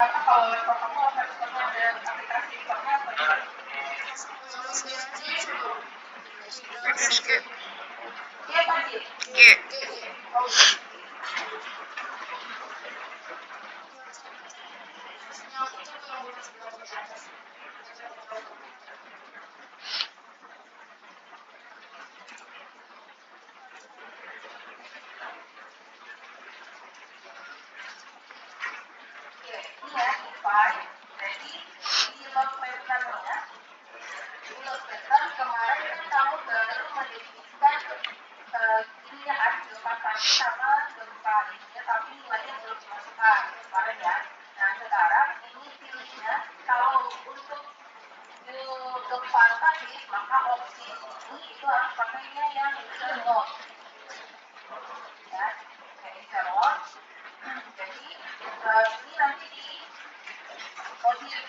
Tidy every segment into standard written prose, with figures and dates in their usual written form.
Karena kalau laptop kamu ada aplikasi laptopnya apa ya? Iya pagi. Oh, iya, invite. Jadi di log pattern-nya, di log pattern kemarin kan kamu baru mendefinisikan ininya kan gempa tadi sama gempa ininya, tapi nilainya belum dimasukkan kemarin ya. Nah sekarang ini pilihnya kalau untuk gempa tadi maka opsi ini itu harus pakainya yang zero ya, kayak zero. Jadi ini nanti di modif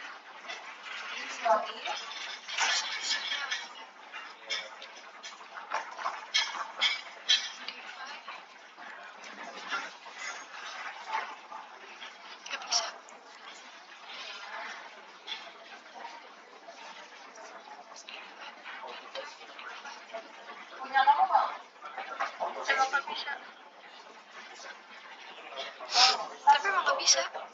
punya kamu mau? Emang nggak bisa. Oh, Tapi emang nggak bisa. kan.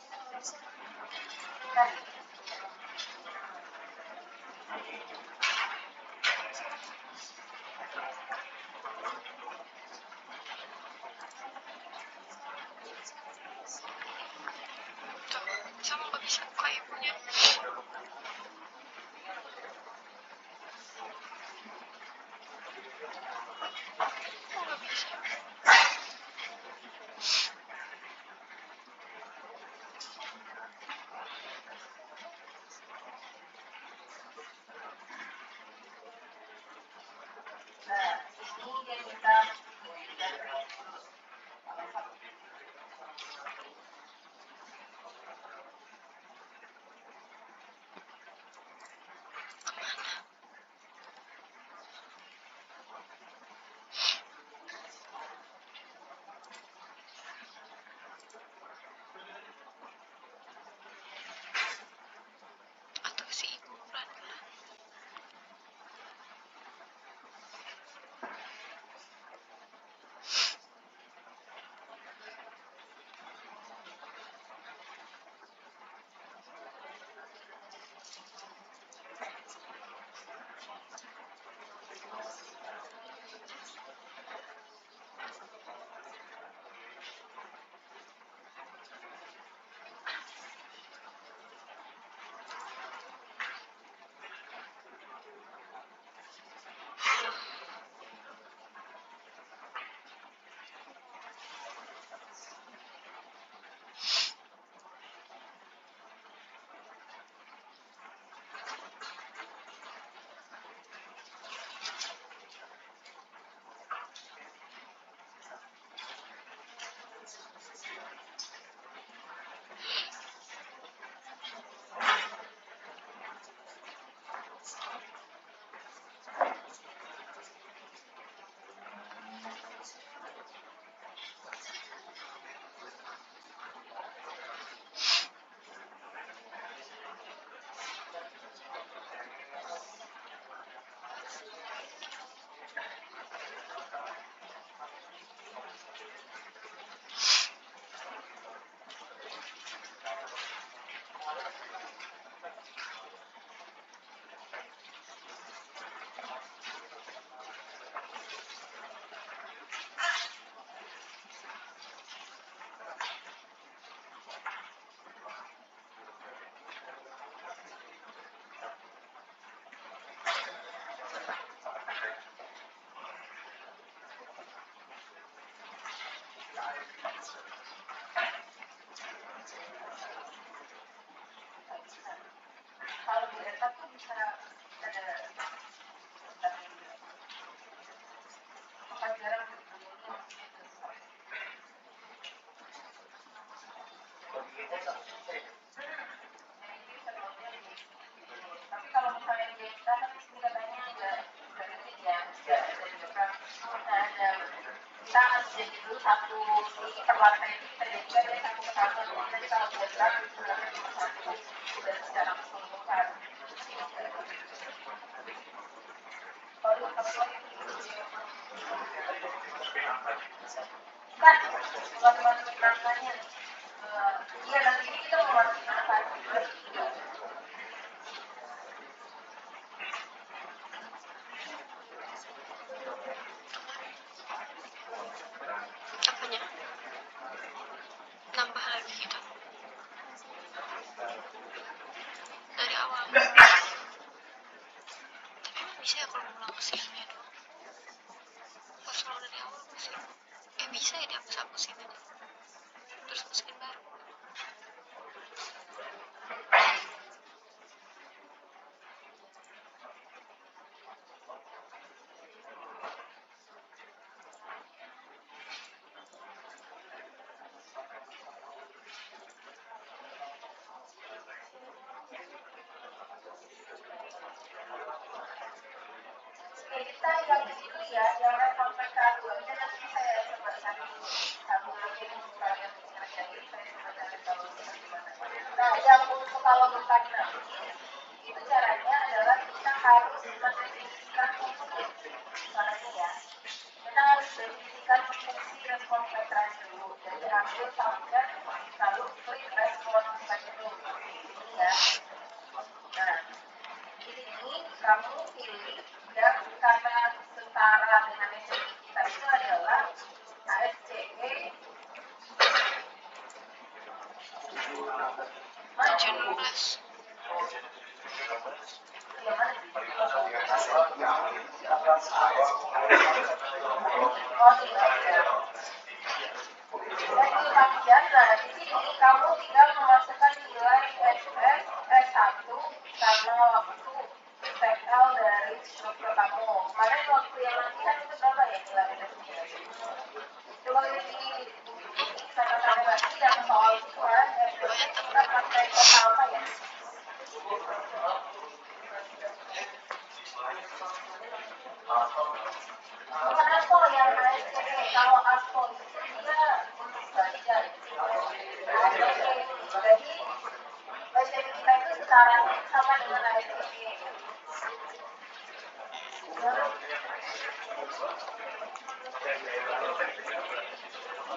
Tuh, sama nggak bisa buka ibunya. Kok nggak bisa? Nah, ini yang kita Atau si ibu pelan-pelan. kalau di laptop tuh bisa ada pelajaran tapi kalau misalnya dia kita kan ini katanya nggak ini ya nggak ada juga ada kita harus jadi dulu satu di per lantai ini kita jadi satu ke satu nanti kalau sudah berat itu masukin angkanya. Iya nanti ini kita mau masukin angka 2, 3. Apanya? Nambah lagi gitu. Dari awal. Tapi emang bisa ya kalau ngulang mesinnya doang? Pas kalau dari awal bisa. Bisa ya dihapus-hapusin aja. Terus masukin baru. Kita yang itu ya, yang sampai K2 nya nanti saya coba cari sambil kirim kalian ngerjain, saya coba cari tahu gimana. Nah, yang untuk kalau bukan itu caranya adalah kita harus mendefinisikan fungsi. Caranya ya, kita harus definisikan fungsi respon veteran dulu. Jadi ambil subjek, lalu klik respon veteran ini ya. Nah, di sini kamu pilih yang karena setara dengan SCI kita itu adalah ASCE 17. yang mana sih? Oh iya. Bagian, nah di sini kamu tinggal memasukkan nilai SS, S1 sama waktu TKL dari struktur kamu. Kemarin waktu yang latihan itu berapa ya nilai SS-nya? Coba di kata-kata lagi yang soal ukuran SS kita pakai kata apa ya? Bukan aspol yang ASCE, kalau aspol itu dia untuk belajar. ASCE, jadi SCE kita itu setara sama dengan ASCE.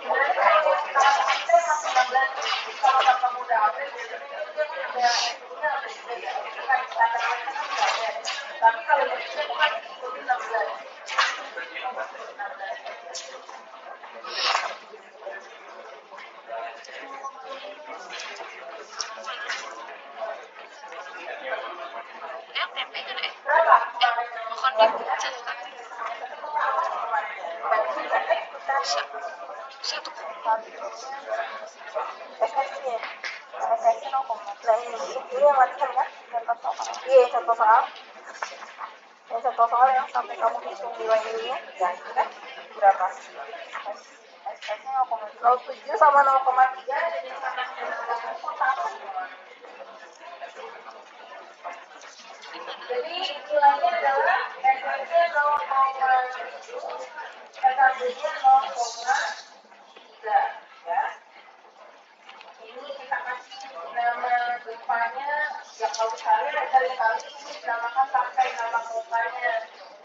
Sebenarnya kalau kita masih 16, kalau kakak muda update biasanya itu dia udah SCE-nya udah beda, bukan standar mereka kan nggak ada. Tapi kalau yang kita bukan ikutin 16. SMP kan ya? Berapa? Bukan di catatan. Bisa. 1. SSC-nya SSC 0, nah ini yang latihan kan? Iya, contoh soal yang contoh soal yang sampai kamu hitung nilai-nilainya ya itu kan berapa? SSC-nya 0,07 sama 0,3 jadi sama jadi nilainya adalah SSC 0,7, SSC-nya 0,3 ya. Ini kita kasih nama depannya ya kalau misalnya kali-kali ini dinamakan pakai nama kotanya,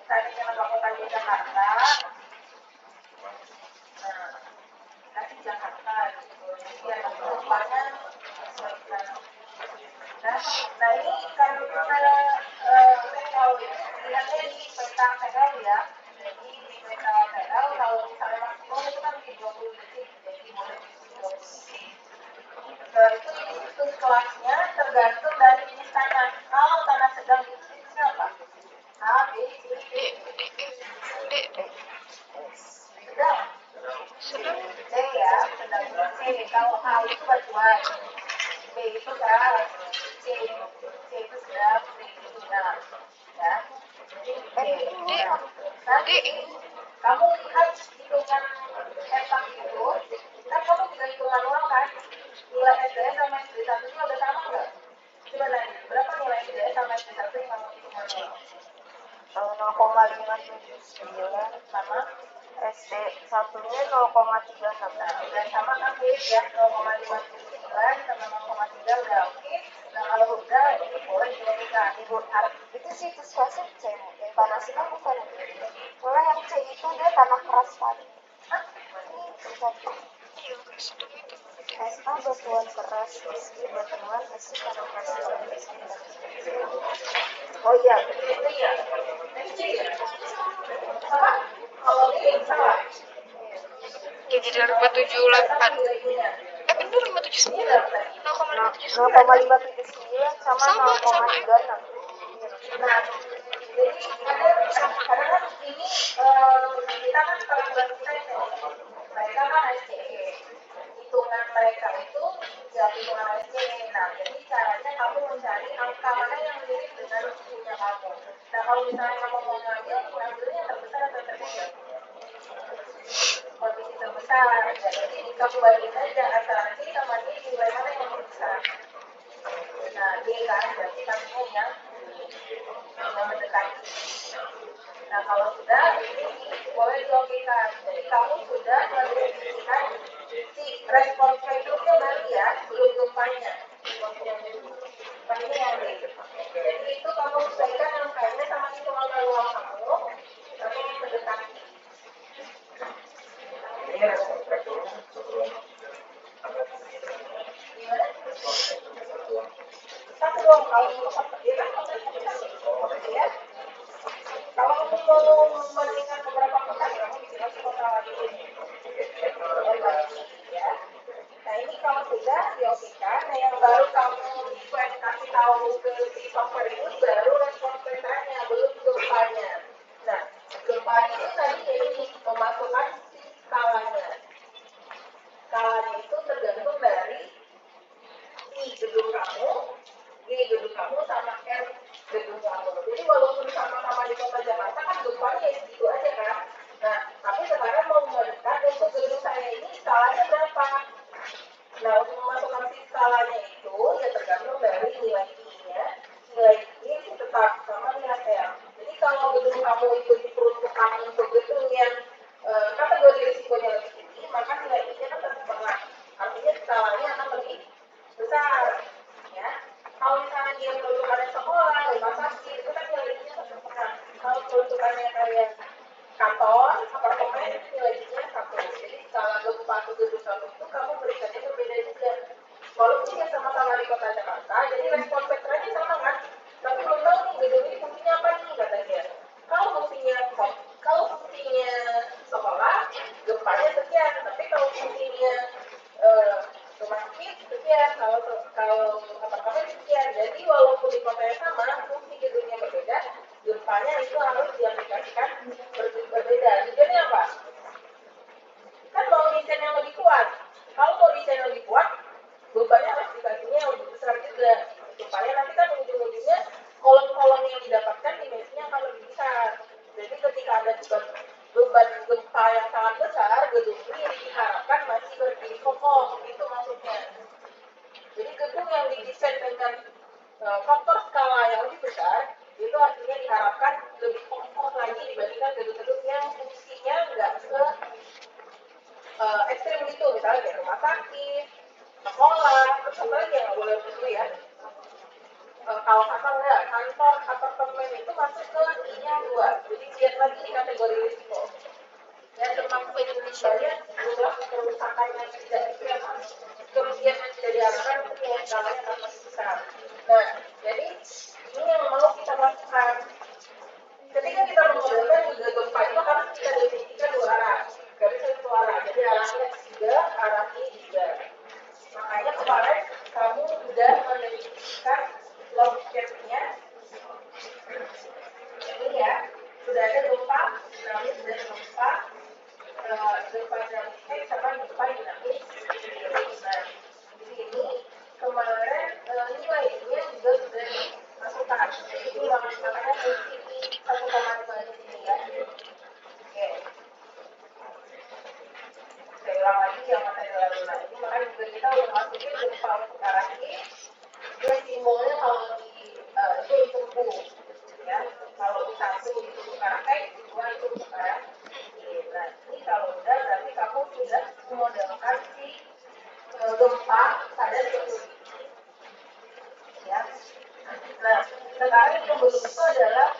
tadinya nama kotanya Jakarta, nah kasih Jakarta gitu, jadi biar depannya sesuaikan. Nah ini karena kalau itu lihatnya di peta PL ya, jadi di peta PL kalau misalnya maksimum itu kan di 20 detik, jadi boleh di 20 detik. Itu jenis kelasnya tergantung dari jenis tanah. Kalau tanah sedang itu jenisnya apa? A, B, C, D, D. Sedang. D ya, sedang itu C. Kalau A itu batuan, B itu keras, C itu sedang, D itu lunak. Ya. Nanti kamu lihat hitungan etak itu, kan kamu juga hitung manual kan? Nilai SDS sama SD1 nya udah sama nggak? Coba tanya, berapa nilai SDS sama SD1 yang kamu hitung manual? 0,579 sama SD1 nya 0,36. Nah, udah sama kan ya, 0,579 sama 0,3 udah oke. Nah, kalau udah ini boleh dijadikan ibu itu sih kesuasanya C yang tanah sinar bukan soalnya yang C itu dia tanah keras tadi. Hah? Ini SA batuan keras, SI batuan, SI karokasi operasi. Oh iya, itu ya. Apa? Kalau ini salah. Jadi 578. Bener 579. 0,579 sama Sama. 0,36. Nah, jadi kadang kan ini kita kan sekarang website ya, mereka kan SCE, hitungan mereka itu ya hitungan SCE. Nah, jadi caranya kamu mencari angka mana yang mirip dengan punya kamu. Nah, kalau misalnya kamu mau ngambilnya yang terbesar atau terkecil? Kondisi terbesar, ya, jadi kamu bandingin aja antara D sama D, nilai mana yang lebih besar. Nah, D kan berarti kamu yang mendekati. Nah, kalau sudah, ini boleh diokekan. Jadi kamu sudah mendefinisikan si respon spektrumnya berarti ya, belum gempanya. Ini yang D. Jadi itu kamu sesuaikan angkanya sama hitungan manual kamu, tapi yang mendekati. Ini respon spektrum. Gimana? Satu dong, kalau ya. Kalau kamu mau membandingkan beberapa kota, kamu bisa kota lagi. Ya. Nah, ini kalau sudah diokekan, nah yang baru kamu kasih tahu ke si software itu baru respon spektranya, belum gempanya. Nah, gempanya itu tadi ini memasukkan si skalanya. Skalanya itu tergantung dari I gedung kamu, G gedung kamu, sama R gedung kamu. Jadi walaupun sama-sama di kota Jakarta kan gempanya ya segitu aja kan. Nah, tapi sekarang mau mendekat untuk gedung saya ini skalanya berapa? Nah, untuk memasukkan si skalanya itu ya tergantung dari nilai I-nya. Nilai I tetap sama nilai R. Jadi kalau gedung kamu itu diperuntukkan untuk gedung yang kategori risikonya lebih tinggi, maka nilai I-nya kan terserah. Artinya skalanya akan lebih besar. Ya. Kalau misalnya dia peruntukannya sekolah, rumah sakit, itu kan nilai I-nya terserah. Kalau peruntukannya kayak kantor, apartemen, itu nilai I-nya 1. Jadi skala gempa ke gedung satu itu kamu berikannya berbeda juga. Walaupun dia sama-sama di kota Jakarta, jadi respon spektranya sama kan? Tapi belum tahu nih gedung ini fungsinya apa nih kata dia. Kalau fungsinya sekolah, gempanya sekian. Tapi kalau fungsinya rumah sakit sekian, kalau apartemen sekian. Jadi walaupun di kota yang sama, fungsi gedungnya berbeda, gempanya itu harus diaplikasikan berbeda. Tujuannya apa? Kan mau desain yang lebih kuat. Kalau mau desain yang lebih kuat, bebannya harus dikasihnya yang lebih besar juga. Supaya nanti kan ujung-ujungnya kolom-kolom yang didapatkan dimensinya akan lebih besar. Jadi ketika ada beban gempa yang sangat besar, gedung ini diharapkan masih berdiri kokoh. Itu maksudnya. Jadi gedung yang didesain dengan faktor skala yang lebih besar, itu artinya diharapkan lebih kokoh lagi dibandingkan gedung-gedung yang fungsinya nggak ekstrim gitu, misalnya kayak rumah sakit, sekolah, terus apa lagi yang nggak boleh begitu ya. Kalau kata enggak, kantor, apartemen itu masuk ke I-nya 2, jadi lihat lagi di kategori risiko. Ya, termasuk banyak jumlah kerusakan yang tidak kerugian yang tidak diharapkan itu yang skalanya akan lebih besar. Nah, jadi ini yang mau kita lakukan. Ketika kita mengobrolkan juga gempa itu harus kita definisikan 2 arah, garis satu arah. Jadi arah X juga, arah Y juga. Makanya kemarin kamu sudah mendefinisikan logiknya. Ini ya, sudah ada gempa dinamis dan gempa dinamis X sama gempa dinamis. Nah, di sini kemarin nilainya juga sudah dimasukkan. Jadi makanya fungsi 1,5 di sini ya. Oke. Saya ulang lagi yang materi lalu. Nah, ini makanya juga kita udah masukin gempa untuk arah ini. Dia simbolnya kalau di itu untuk ya. Kalau di 1 itu untuk arah X, 2 itu untuk arah Y. Nah, ini kalau udah berarti kamu sudah memodelkan si gempa pada suatu ya. Nah, sekarang yang belum itu adalah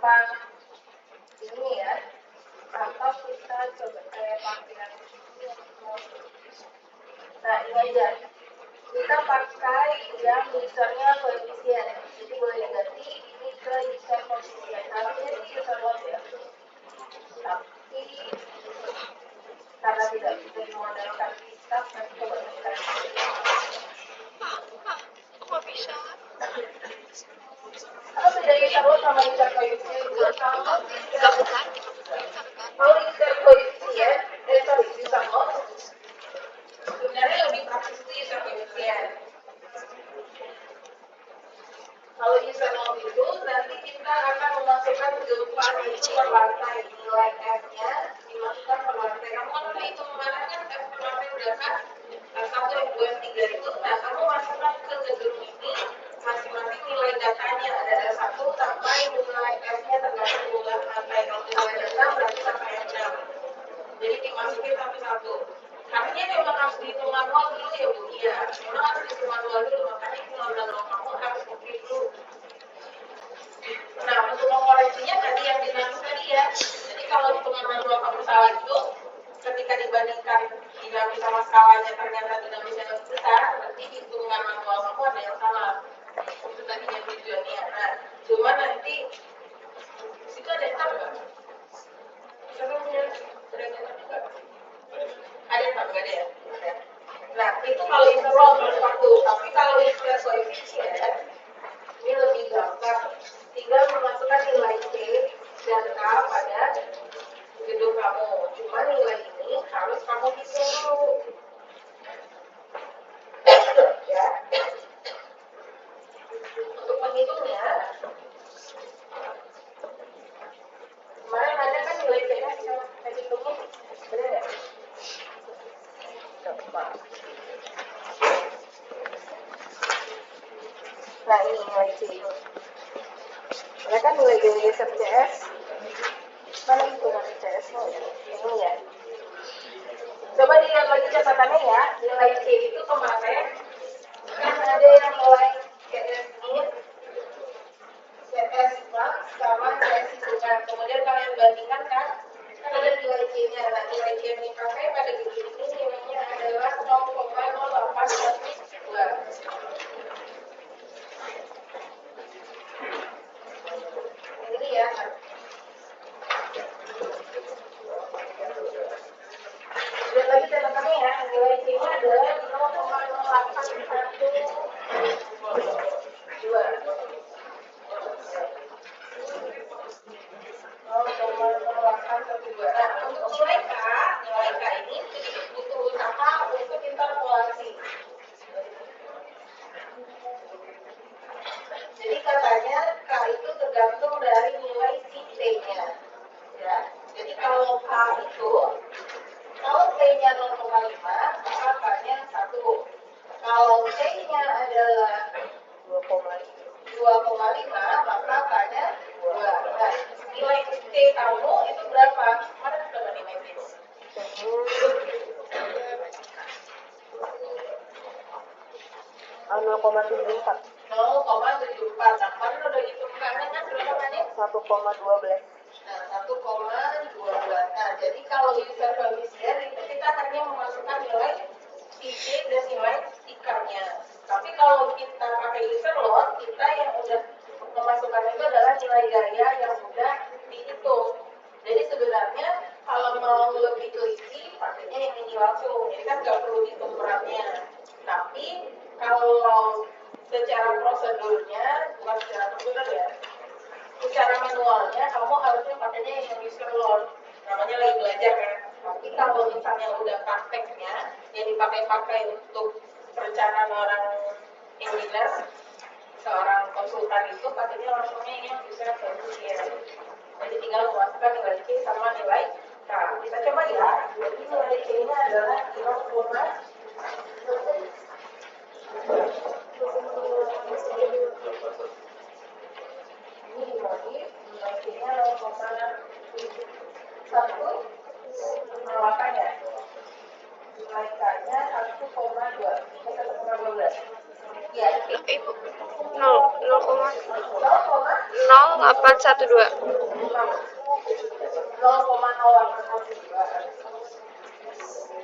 apa ini ya, atau kita coba kayak pakai nah ini aja, kita pakai yang usernya koefisien, jadi boleh diganti ini ke user koefisien, harusnya ini user loss ya, tapi karena tidak bisa dimodelkan kita coba mencari. Kok bisa? Apa beda user loss sama user koefisien itu? Kalau user koefisien, user loss sebenarnya lebih praktis itu user koefisien. Kalau user loss itu nanti kita akan memasukkan gempa itu per lantai, nilai F-nya dimasukkan per lantai. Kamu kan udah hitung kemarin kan F per lantai berapa? F1, F2, F3 itu. Nah, kamu masukkan ke gedung ini masing-masing nilai datanya ada F1 sampai nilai F-nya tergantung jumlah lantai. Kalau nilai data berarti sampai F6. Jadi dimasukin satu-satu. Artinya memang harus dihitung manual dulu ya Bu. Iya, memang harus dihitung manual dulu. Makanya kalau kamu harus copy dulu. Nah, untuk mengoreksinya tadi yang dinamakan tadi ya. Jadi kalau hitungan manual kamu salah itu, ketika dibandingkan dinamis sama skalanya ternyata dinamisnya lebih besar, berarti hitungan manual kamu ada yang salah. Itu tadinya tujuannya. Nah, cuma nanti situ ada yang tahu nggak? Siapa punya ada yang tahu juga? Ada yang tahu nggak ada ya? Nah, itu kalau interval nomor 1. Tapi kalau user koefisien ini lebih gampang. Tinggal memasukkan nilai C dan K pada gedung kamu. Cuma nilai ini harus kamu hitung dulu. Ya. Untuk menghitungnya, kemarin ada kan nilai C-nya kita hitungnya, ada nggak? Coba. Nah ini nilai C. Mereka nilai geser CS. Mana hitungan CS mau ya? Ini ya. Coba dilihat lagi catatannya ya. Nilai C itu kemarin kan ada yang nilai CS min, CS max sama CS hitungan. Kemudian kalian bandingkan kan ada nilai C-nya. Nah nilai C yang dipakai pada gedung ini nilainya adalah 0,0812. Ini ya. Dan lagi catatannya ya, nilai C-nya adalah 0,0812. Nah, untuk nilai K ini butuh usaha untuk interpolasi. Jadi katanya K itu tergantung dari nilai si T-nya. Ya. Jadi kalau K itu, kalau T-nya 0,5, maka K-nya 1. Kalau T-nya adalah 2,5, maka K-nya 2. Nah, nilai T kamu itu berapa? Mana berapa nilai T? 0,74. Nah, kemarin udah hitung kan berapa kan? 1,12. Nah, 1,12. Nah, jadi kalau user koefisien itu kita hanya memasukkan nilai C dan nilai I-nya. Tapi kalau kita pakai user loss, kita yang udah memasukkan itu adalah nilai gaya yang sudah dihitung. Jadi sebenarnya kalau mau lebih teliti, pakainya yang ini langsung. Jadi kan nggak perlu hitung beratnya. Tapi kalau secara prosedurnya, bukan secara prosedur ya, secara manualnya kamu harusnya pakainya yang user loss. Namanya lagi belajar kan. Tapi kalau misalnya udah prakteknya, yang dipakai untuk perencanaan orang engineer, seorang konsultan itu pakainya langsungnya yang user koefisien. Jadi tinggal memasukkan nilai C sama nilai K. Kita coba ya. Jadi nilai C-nya adalah 0,. Ini dibagi nilai C-nya 0,1 penolakannya. Nilai K-nya 1,2. 1,12. Ya, Ibu, 0. 0,0812.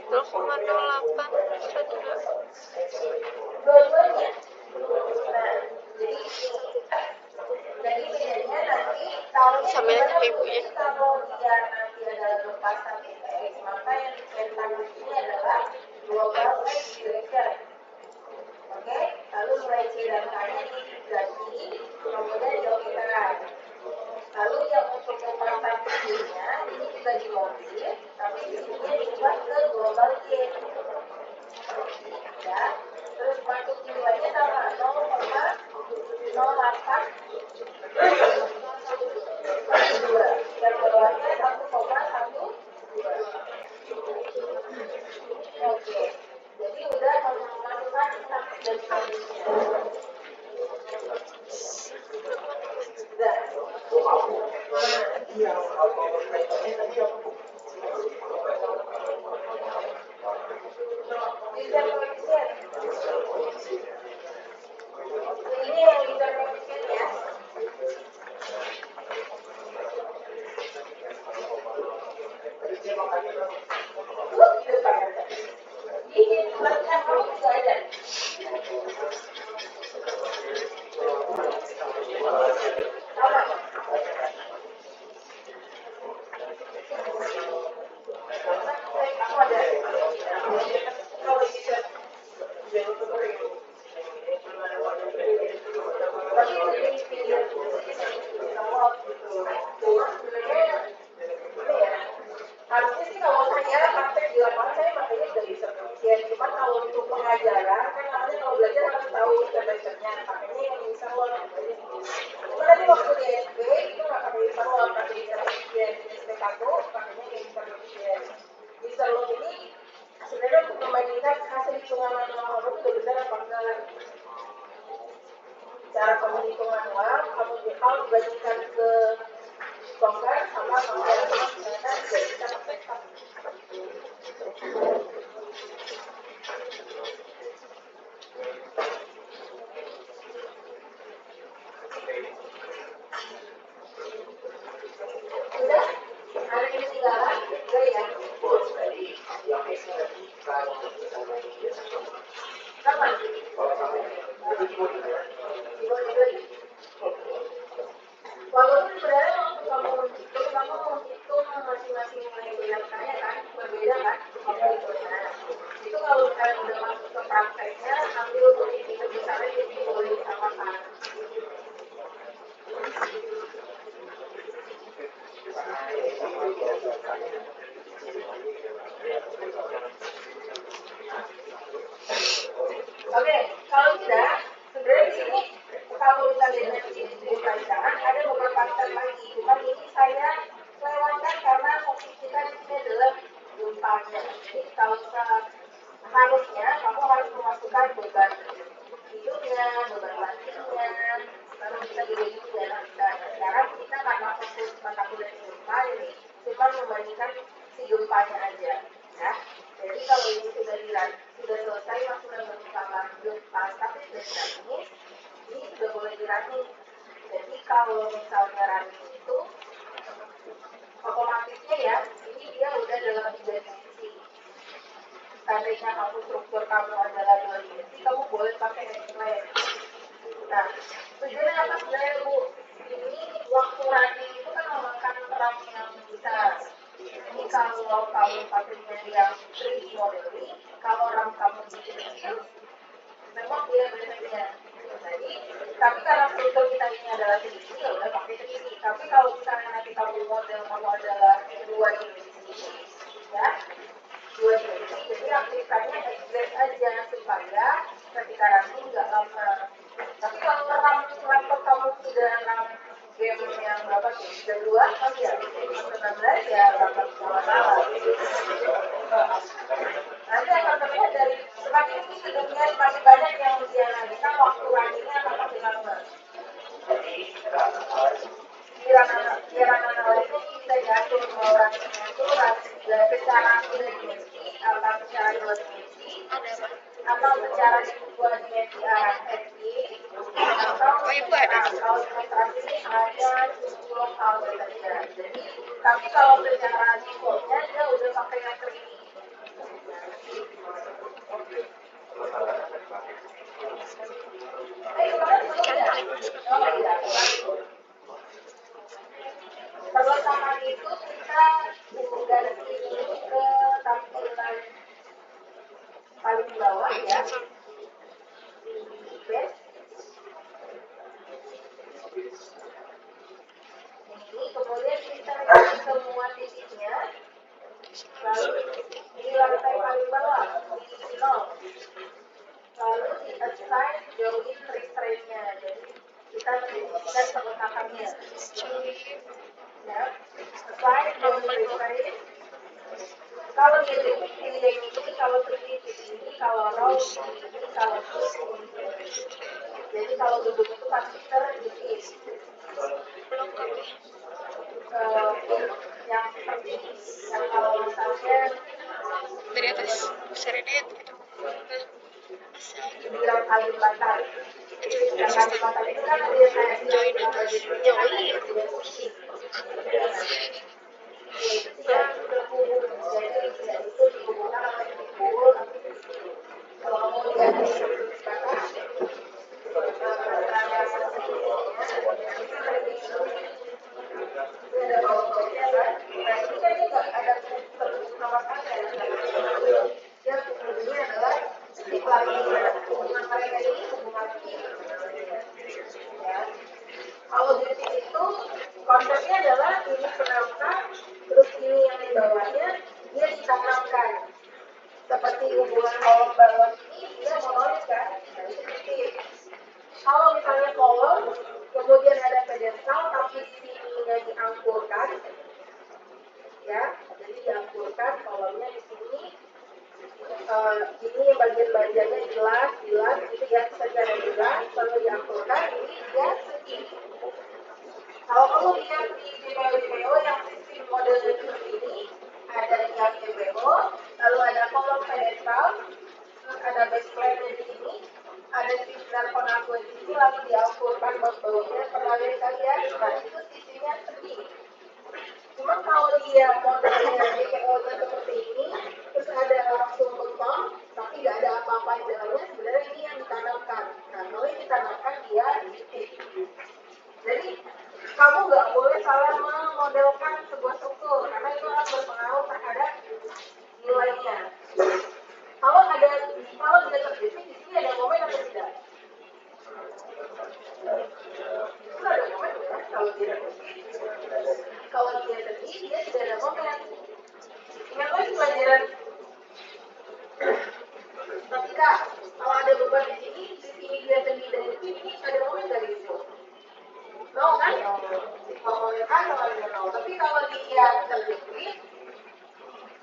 0,0812. Dua-duanya. Nah, jadi bedanya nanti kalau Sama yang ibunya. kalau dia nanti ada gempa statis, maka yang dicentang di sini adalah global wave direction. Oke, lalu mulai C dan K-nya diganti, kemudian diokitakan. Lalu yang untuk gempa statisnya ini juga diloading, tapi di sini diubah ke global Y. Ya, terus masuk nilainya sama 0,08 dan bawahnya 1,12. Oke, jadi udah memasukkan status dan kondisinya. Bisa koefisien. Ini yang bisa koefisien ya. Ini tulisan kamu juga ada. Sama. Kamu ada. Kalau bisa. Tapi ini video harusnya sih kalau saya praktek di lapangan saya makanya udah bisa koefisien. Cuman kalau untuk pengajaran kan namanya kalau belajar harus tahu step-by-stepnya. Pakainya yang bisa loh. Cuma tadi waktu di SD itu nggak pakai bisa loh, pakai bisa koefisien. SD1 pakainya yang bisa koefisien. Bisa loh ini sebenarnya untuk membandingkan hasil hitungan manual itu udah benar apa enggak. Cara kamu hitung manual, kamu dibandingkan ke software sama software ternyata tidak bisa perfect. Sudah? Ada yang ketinggalan? Enggak ya? Kapan? Walaupun sebenarnya waktu kamu menghitung masing-masing nilai saya kan berbeda kan kamu hitungnya. Itu kalau misalnya udah masuk ke prakteknya ambil posisi kebesaran jadi boleh disamakan. Oke, kalau tidak sebenarnya di sini kalau kita lihat di pelajaran ada beberapa step lagi. Cuma ini saya lewatkan karena fokus kita di sini adalah gempanya. Jadi kalau harusnya kamu harus memasukkan beban hidupnya, beban landingnya, baru bisa dilihat juga. Nah, sekarang kita karena fokus mata kuliah gempa, jadi cuma membandingkan si gempanya aja. Ya. Jadi kalau ini sudah selesai masukan bersama gempa statis dan dinamis, ini sudah boleh dirunning. Jadi kalau misalnya running itu otomatisnya ya, ini dia udah dalam 3 dimensi. Seandainya kamu struktur kamu adalah 2 dimensi, kamu boleh pakai X-ray. Nah, tujuannya apa sebenarnya Bu? Ini waktu running itu kan memakan RAM yang besar. Ini kalau kamu pakainya yang 3D modeling, kalau RAM kamu kecil, memang dia berbeda. Jadi, tapi karena struktur kita ini adalah 3D, ya udah pakai 3D. Tapi kalau misalnya nanti kamu model kamu adalah 2 dimensi, ya, 2 dimensi, jadi aktifkannya X-ray aja supaya ketika running nggak lama. Tapi kalau laptop kamu sudah RAM game yang berapa sih? Sudah 2, kan ya? 16 ya, dapat masalah. Nanti akan terlihat dari semakin hidupnya semakin banyak yang dianalisa waktu runningnya akan makin lama. Kira-kira lainnya bisa diatur mau runningnya itu secara 3 dimensi atau secara 2 dimensi atau secara 2 dimensi FI Oh, ibu ada. kalau ilustrasi ini hanya 10 hal saja. Jadi, tapi kalau secara defaultnya dia udah pakai yang 3D. Oh iya, pertama itu kita ganti ini ke tampilan paling bawah ya, base. Ini kemudian kita ganti semua titiknya, lalu di lantai paling bawah di 0. Lalu di assign join restraint-nya, jadi kita mendefinisikan kelengkapannya. Ya, assign join restraint. Kalau dia pilih yang ini, kalau pilih ini, kalau row ini, kalau ini. Jadi kalau duduk itu pasti terjepit. Belum kami. Yang seperti yang kalau misalnya Dari atas seredet gitu. dibilang kayu bakar. Yang kayu bakar itu kan dia kayak Join yang atas. bagiannya Join. ada musik. Itu tidak terhubung, jadi tidak itu dihubungkan oleh dipukul. Kalau mau diganti bakar, kalau di situ konsepnya adalah ini penampak, terus ini yang di bawahnya dia ditanamkan seperti hubungan kolom bawah ini dia monolit kan, jadi sedikit. Kalau misalnya kolom kemudian ada pedestal tapi sininya diangkurkan, ya, jadi diangkurkan kolomnya di sini. Ini bagian-bagiannya jelas gitu ya, secara jelas, lalu diangkurkan ini dia segi. Kalau kamu lihat di GPO yang sistem modelnya seperti ini, ada yang GPO, lalu ada kolom pedestal, terus ada baseplate di sini, ada sinar pengakuan di sini, lalu diangkurkan bawahnya. Pernah lihat kalian? Nah itu sistemnya segi. Cuma kalau dia modelnya GPO-nya seperti ini, terus ada langsung beton, tapi nggak ada apa-apa di dalamnya, sebenarnya ini yang ditanamkan. Nah kalau yang ditanamkan dia titik. Jadi kamu nggak boleh salah memodelkan sebuah struktur karena itu akan berpengaruh terhadap nilainya. Kalau dia terjepit di sini ada momen atau tidak? Itu ada momen ya. Kalau dia terjepit, dia tidak ada momen. Ingat lagi pelajaran. Ketika kalau ada beban di sini dia terjepit dan ini ada momen dari itu. No kan? Ngomongnya kan no. Tapi kalau dia terjepit,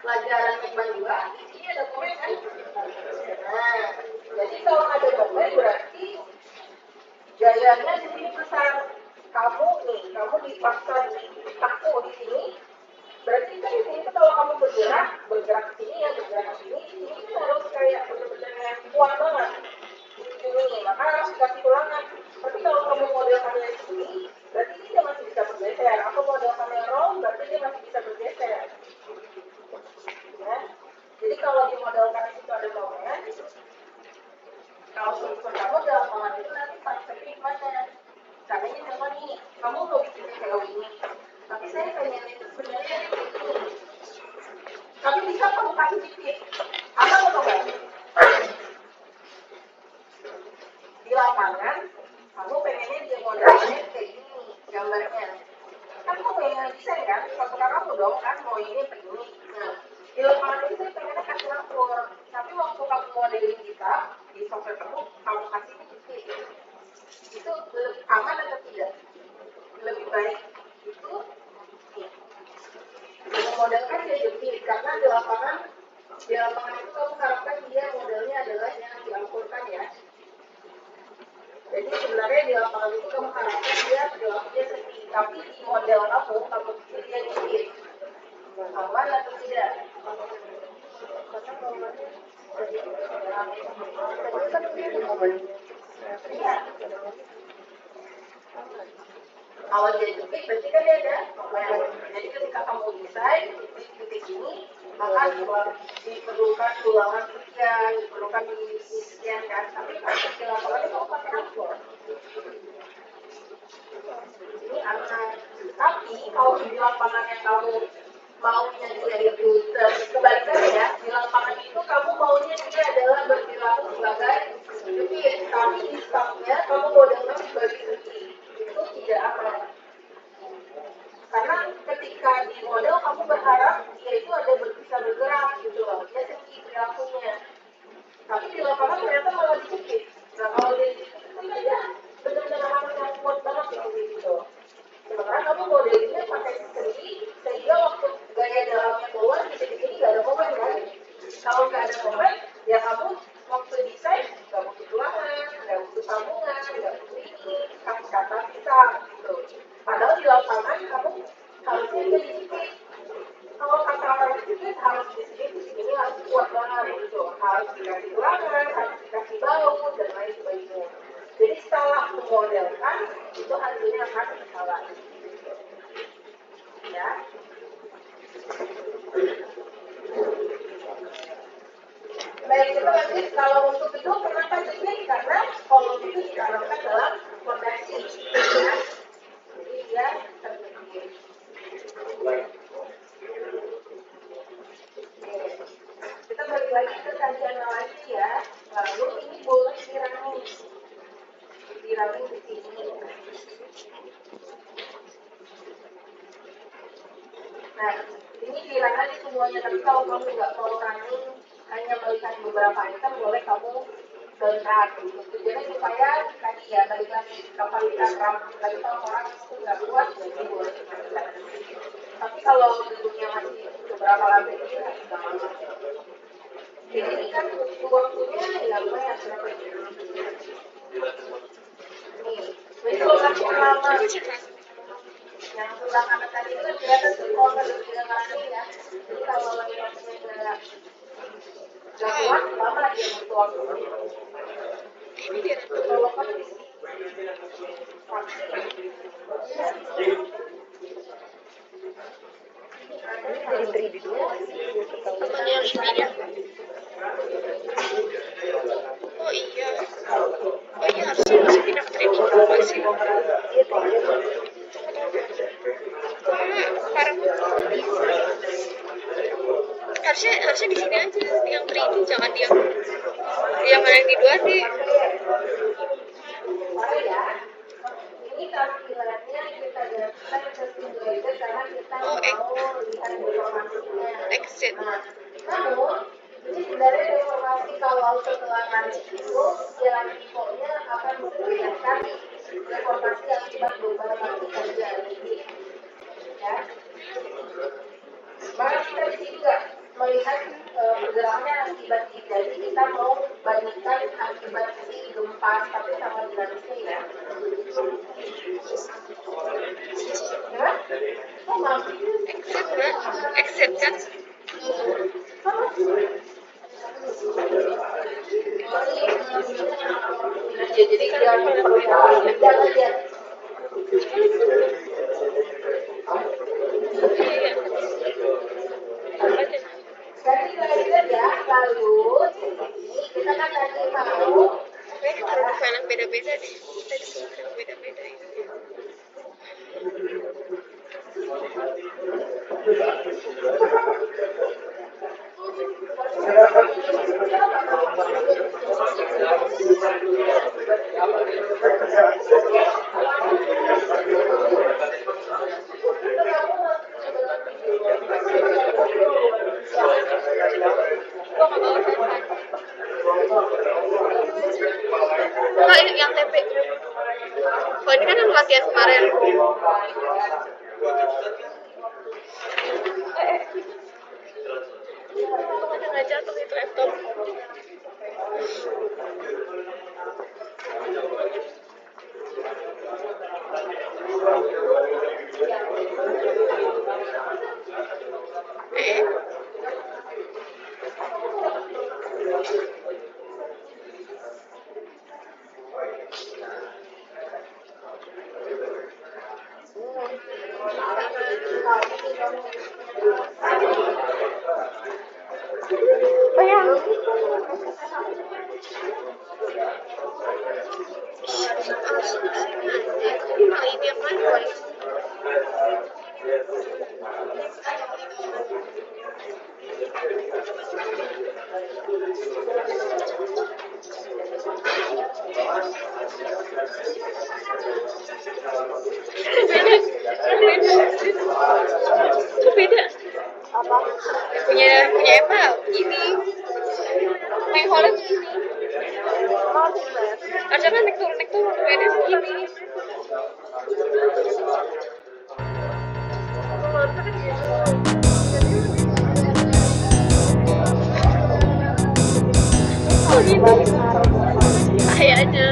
pelajaran yang 2, ini ada momen kan? Nah, jadi kalau ada momen berarti gayanya di sini besar. Kamu dipaksa kaku di sini. Berarti kan di sini kalau kamu bergerak ke sini ya, bergerak ke sini kan harus kayak benar-benar kuat banget. Ini maka harus dikasih tulangan. Tapi kalau kamu modelkannya di sini, berarti dia masih bisa bergeser. Aku modelkannya roll, berarti dia masih bisa bergeser. Ya. Jadi kalau di modelkan itu ada momen, kalau struktur kamu di lapangan itu nanti prakteknya gimana? Caranya contoh nih, kamu mau bikin PO ini, tapi saya pengen itu sebenarnya ini. Tapi bisa kamu kasih titik, apa atau enggak? Di lapangan, kamu pengennya dia modelnya kayak gini, gambarnya. Kan kamu yang desain kan, suka kamu dong kan, mau ini apa ini. Nah, di lapangan itu saya pengennya kasih atur, tapi waktu kamu modelin kita, di software kamu kasih titik. Itu aman atau tidak? Lebih baik itu memodelkan dia jepit, karena di lapangan itu kamu harapkan dia modelnya adalah yang diangkurkan ya. Jadi sebenarnya di lapangan itu kamu harapkan dia berlakunya segi, tapi di model kamu pikir dia jepit. Aman atau tidak? Iya. Kalau dia jepit berarti kan dia ada novel. Jadi ketika kamu desain di titik ini, maka diperlukan tulangan sekian, diperlukan di sekian kan. Tapi kalau di lapangan itu kamu pakai ampul. Ini aman. Tapi kalau di lapangan yang kamu maunya dia itu kebalikannya ya, di lapangan itu kamu maunya dia adalah berperilaku sebagai jepit, tapi di staffnya kamu modelnya sebagai jepit. Itu tidak aman. Karena ketika di model kamu berharap dia itu ada bisa bergerak gitu loh, dia sendiri perilakunya. Tapi di lapangan ternyata malah dikit. Nah kalau dia dikit itu kan dia benar-benar harus yang kuat banget gitu. Sementara kamu modelnya pakai sendiri sehingga waktu gaya dalamnya keluar di titik ini nggak ada momen kan. Kalau nggak ada momen, ya kamu waktu desain nggak butuh tulangan, nggak butuh sambungan, nggak butuh ini, kata bisa gitu. Padahal di lapangan kamu harusnya jadi dikit. Kalau kata orang dikit harus di sini harus kuat banget gitu. Harus dikasih tulangan, harus dikasih bau dan lain sebagainya. Jadi salah memodelkan itu hasilnya akan salah. Ya. Baik, itu nanti kalau untuk itu kenapa dipilih? Karena kolom itu ditanamkan dalam fondasi. Ya. Jadi dia terpikir. Kita balik lagi ke kajian analisis ya. Lalu ini boleh diramin di sini. Nah, ini diramin di semuanya. Tapi kalau kamu nggak mau running, hanya melihat beberapa item, boleh kamu download. Tujuannya supaya tadi ya balik lagi kapasitas RAM. Tadi kalau orang itu nggak kuat, jadi boleh. Tapi kalau gedungnya masih beberapa lantai ini nggak lama. Jadi ini kan waktunya ya lumayan berapa ini? Jadi kalau masih lama yang tulangan tadi itu kan kelihatan kalau gedungnya lagi ya. Jadi kalau lagi waktunya nggak kuat, lama dia butuh waktu. Ini dia. Kalau kan Dari di dulu Temannya yang ini ya. Oh iya harusnya masukin yang 3D dulu sih. Harusnya di sini aja yang 3D, jangan yang mana yang di 2D. ini tampilannya kita gantikan ke slider karena kita mau lihat informasinya. Exit. Namun ini sebenarnya informasi kalau setelah nanti itu jalan infonya akan memperlihatkan informasi yang akibat beberapa nanti saja. Ya. Maka kita di sini juga melihat pergerakannya akibat jadi kita mau bandingkan akibat si gempa tapi sama dinamisnya ya. Ya? Oh, Exit kan? Ya, jadi jangan lihat. Jadi slider ya, lalu ini kita kan tadi mau Profil yang beda-beda deh. Tadi semua yang beda-beda ini. Enggak, yang TP. Oh, ini kan yang latihan kemarin. Untung aja nggak jatuh itu laptop. nih. Beda. Apa? Punya Eva ini. Main Holland ini. Harusnya kan naik turun beda gini. Oh gitu. Kayaknya.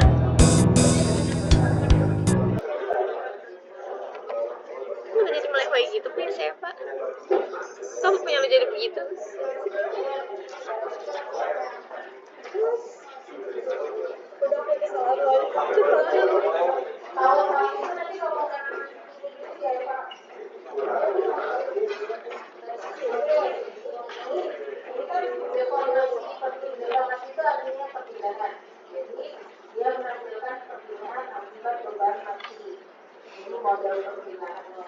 Lu jadi mulai kayak gitu punya siapa? Kamu punya lu jadi begitu? Model perpindahannya.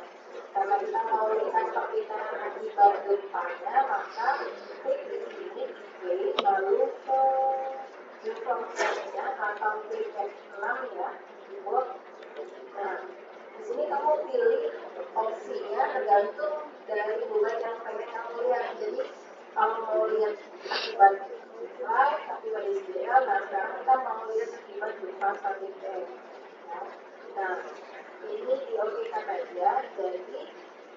Karena kita mau lihat perpindahan akibat gempanya, maka klik di sini display, lalu ke informasinya atau klik F6 ya, keyboard. Nah, di sini kamu pilih opsinya tergantung dari bulan yang pengen kamu lihat. Jadi kalau mau lihat akibat live, akibat ideal, nah sekarang kita mau lihat akibat gempa sampai Nah, ini diokekan aja, jadi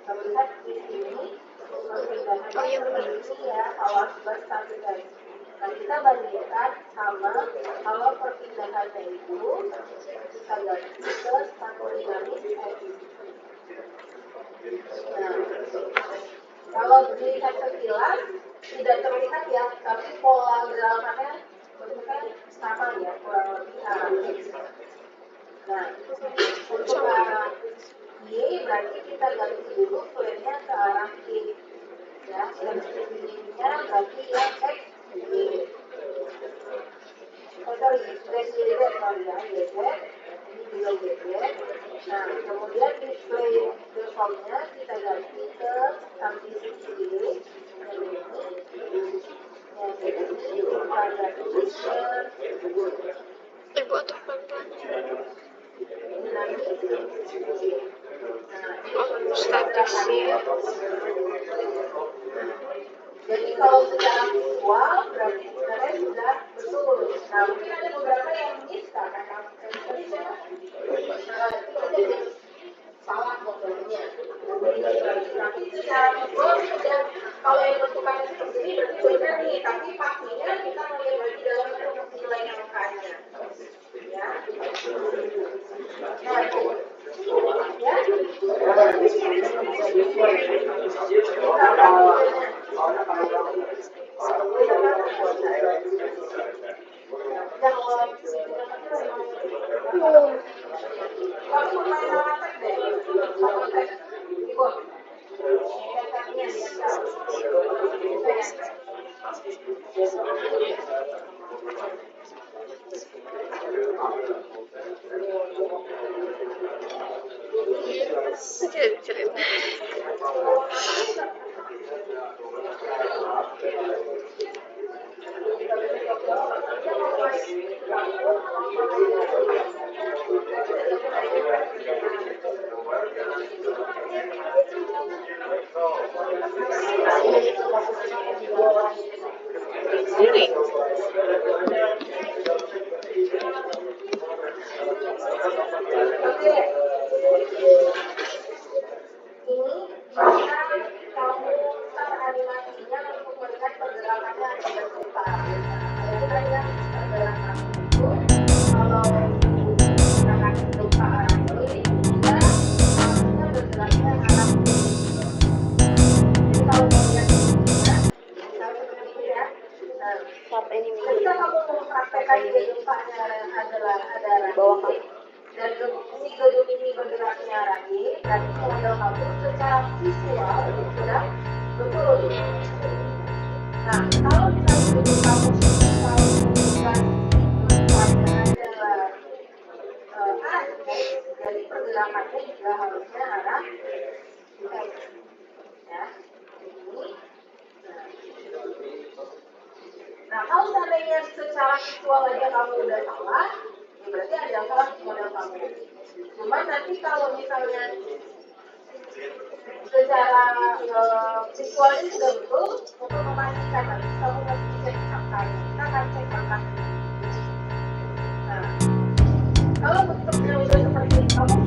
terlihat di sini perpindahannya seperti ini ya, kalau akibat statik tadi. Nah, kita bandingkan sama kalau perpindahannya itu kita ganti ke statodinamis X. Nah, kalau dilihat sekilas tidak terlihat ya, tapi pola gerakannya bentuknya sama ya, kurang lebih arah X. Nah, untuk arah Y berarti kita ganti dulu plannya ke arah Y. Ya, dan ininya berarti yang X Y. Sorry, YZ kali ya, YZ. Ini juga YZ. Nah, kemudian display defaultnya kita ganti ke samping Y. Yang ini kita ganti ke Ibu atau pelan-pelan. Oh, status ya. Jadi kalau secara visual berarti sebenarnya sudah betul. Nah, mungkin ada beberapa yang bisa karena tadi saya salah modelnya. Tapi secara visual sudah kalau yang bentukannya seperti ini berarti benar nih. Tapi pastinya kita melihat lagi dalam bentuk nilai angkanya. Ya. Nah, itu. Ya. Cerita. Ketika kamu mempraktekkan gempanya adalah ada bawah dan si gedung ini bergeraknya arah Y, berarti model kamu secara visual sudah betul. Nah, kalau misalnya gedung kamu tahu bukan gempanya adalah jadi pergerakannya juga harusnya arah ya. Ini. Nah, kalau seandainya secara visual aja kamu udah salah, ya berarti ada yang salah di model kamu. Cuman nanti kalau misalnya secara visualnya sudah betul, untuk memastikan nanti kamu masih bisa disangka. Kita akan cek angka. Nah, kalau bentuknya udah seperti ini, kamu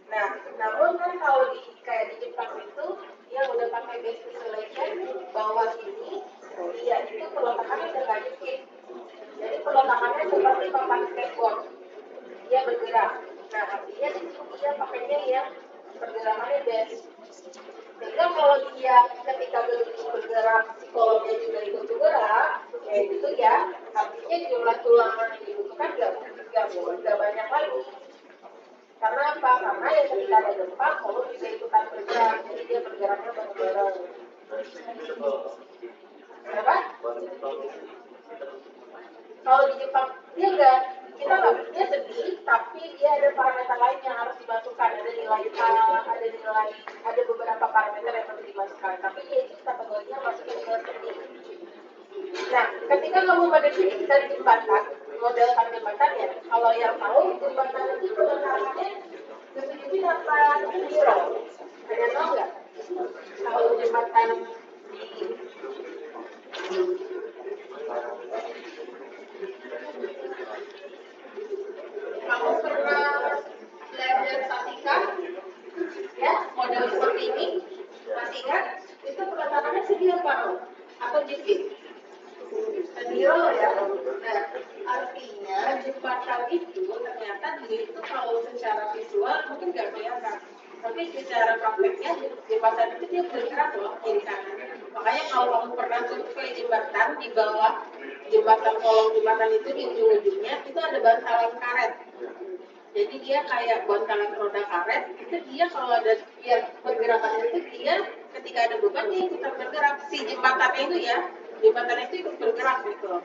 Nah, namun kan kalau kayak di Jepang itu dia udah pakai basic selection bawah sini, dia itu peletakannya udah nggak dikit. Jadi peletakannya seperti papan skateboard, dia bergerak. Nah, artinya di situ dia pakainya yang pergerakannya base. Sehingga kalau dia ketika bergerak, psikolognya juga ikut bergerak, ya itu ya, artinya jumlah tulangan yang dibutuhkan nggak banyak lagi. Karena apa? Karena ya ketika ada gempa, kolom juga ikutan bergerak, jadi dia bergeraknya bareng-bareng. Kenapa? Kalau di Jepang, dia enggak, dia sedih, tapi dia ada parameter lain yang harus dimasukkan, ada nilai A, ada beberapa parameter yang harus dimasukkan, tapi dia itu kategorinya masuk ke nilai sedih. Nah, ketika kamu mendefinisikan jembatan, model jembatannya, kalau yang tahu jembatan itu peletakannya kesejukan apa zero? Ada yang tahu nggak? Kalau jembatan kamu pernah belajar statika? Ya, model seperti ini, masih ingat? Itu peletakannya segi apa? Atau jepit? Zero ya. Nah, artinya jembatan itu ternyata dia itu kalau secara visual mungkin nggak kelihatan, tapi secara prakteknya jembatan itu dia bergerak loh kiri kanan. Makanya kalau kamu pernah survei jembatan di bawah jembatan kolong jembatan itu di ujung-ujungnya itu ada bantalan karet. Jadi dia kayak bantalan roda karet. Itu dia kalau ada yang pergerakan itu dia ketika ada beban dia ikutan bergerak. Si jembatannya itu ya. Jembatan itu ikut bergerak gitu,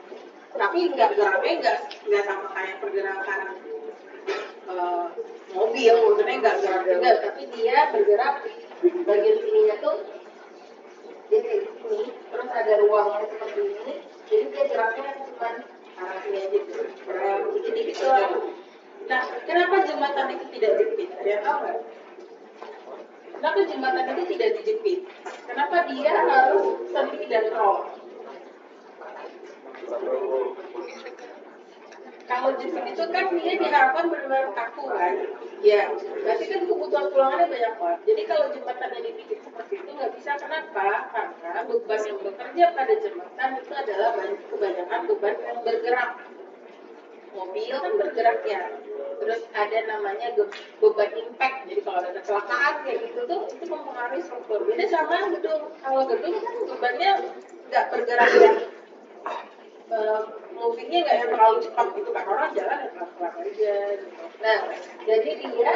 tapi geraknya nggak sama kayak pergerakan mobil, maksudnya nggak gerak juga, tapi dia bergerak di bagian sininya tuh, jadi ini, terus ada ruangnya seperti ini, jadi dia geraknya cuma arahnya gitu, sedikit doang. Nah, kenapa jembatan itu tidak dijepit? Ada yang tahu nggak? Kenapa jembatan itu tidak dijepit? Kenapa dia harus semi dan roll? Kalau jepit itu kan dia diharapkan benar-benar kaku kan, ya. Berarti kan kebutuhan tulangannya banyak banget. Jadi kalau jembatannya dibikin seperti itu nggak bisa. Kenapa? Karena beban yang bekerja pada jembatan itu adalah kebanyakan beban yang bergerak. Mobil kan bergerak ya. Terus ada namanya beban impact. Jadi kalau ada kecelakaan kayak gitu tuh itu mempengaruhi struktur. Beda sama gedung. Kalau gedung kan bebannya nggak bergerak ya. Movingnya nggak yang terlalu cepat gitu kan, orang jalan ya pelan-pelan aja gitu. Nah, jadi dia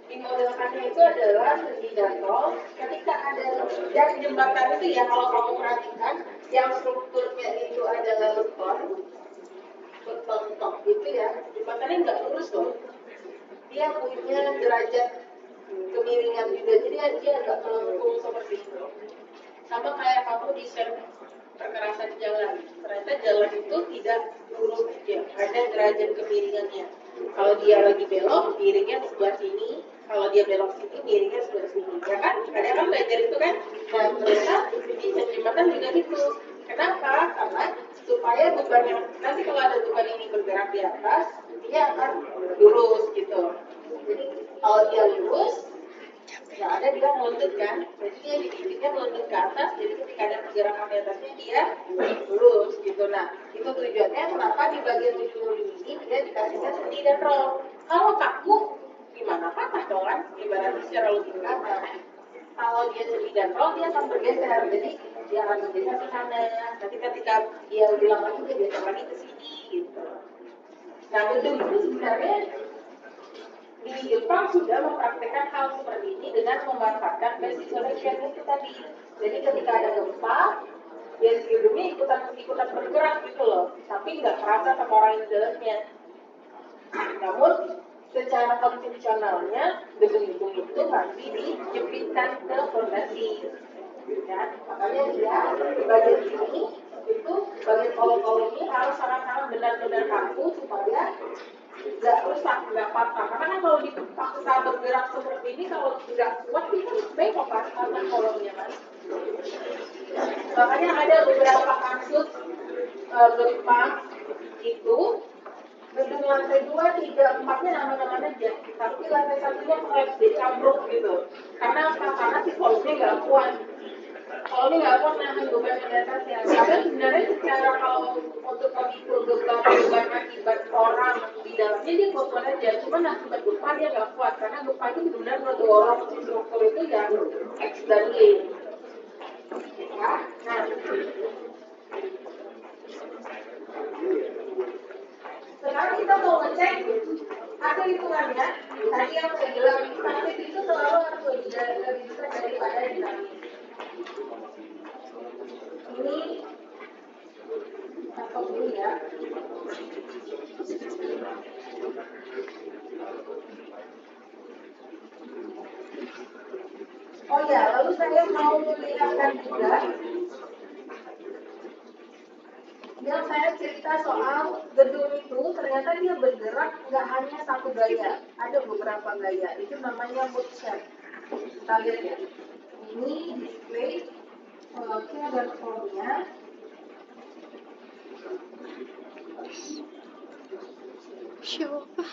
dimodelkannya itu adalah segi jatuh ketika ada dan jembatan itu ya kalau kamu perhatikan yang strukturnya itu adalah beton gitu ya, jembatannya nggak lurus loh, dia punya derajat kemiringan juga, jadi dia agak melengkung seperti itu, sama kayak kamu desain perkerasan jalan. Ternyata jalan itu tidak lurus ya, ada derajat kemiringannya. Kalau dia lagi belok, miringnya sebelah sini. Kalau dia belok sini, miringnya sebelah sini. Ya kan? Ada kan belajar itu kan? Nah, ternyata di jembatan juga gitu. Kenapa? Karena supaya beban yang nanti kalau ada beban ini bergerak di atas, dia akan lurus gitu. Jadi kalau dia lurus, nggak ada, dia meluncut kan, jadi dia dikit-dikitnya meluncut ke atas, jadi ketika ada pergerakan di atasnya dia lurus gitu. Nah itu tujuannya kenapa di bagian ujung ini dia dikasihnya seni dan roll. Kalau kaku gimana, patah dong kan, ibaratnya secara logika. Kalau dia seni dan roll dia akan bergeser, jadi dia akan bergeser ke sana, tapi ketika dia bilang lagi dia geser lagi ke sini gitu. Nah gedung itu sebenarnya di Jepang sudah mempraktikkan hal seperti ini dengan memanfaatkan base isolation itu tadi. Jadi ketika ada gempa, base gedungnya ikutan bergerak gitu loh, tapi nggak terasa sama orang yang di dalamnya. Namun secara konvensionalnya gedung-gedung itu masih dijepitkan ke fondasi. Ya, makanya dia bagian ini itu bagian kolong-kolong ini harus sangat-sangat benar-benar kaku supaya nggak rusak, nggak patah. Karena kan kalau dipaksa bergerak seperti ini, kalau nggak kuat itu bengkok kan atau kolongnya kan. Makanya ada beberapa kasus gempa itu gedung lantai 2, 3, 4-nya aman-aman aja, tapi lantai 1-nya collapse, dicabruk gitu. Karena si kolongnya nggak kuat. Kalau ini nggak kuat nahan beban di atasnya. Karena sebenarnya secara kalau untuk memikul beban akibat orang di dalamnya dia kuat aja. Cuma akibat gempa dia nggak kuat karena gempa itu benar-benar mendorong struktur itu yang X dan Y. Ya, nah. Sekarang kita mau ngecek hasil hitungannya. Tadi yang saya bilang statis itu selalu harus lebih besar daripada dinamis. Ini apa dulu ya? Oh ya, lalu saya mau melihatkan juga yang saya cerita soal gedung itu ternyata dia bergerak nggak hanya satu gaya, ada beberapa gaya. Itu namanya mood shape. Kita lihat ya. Ini display care dan formnya. Siapa?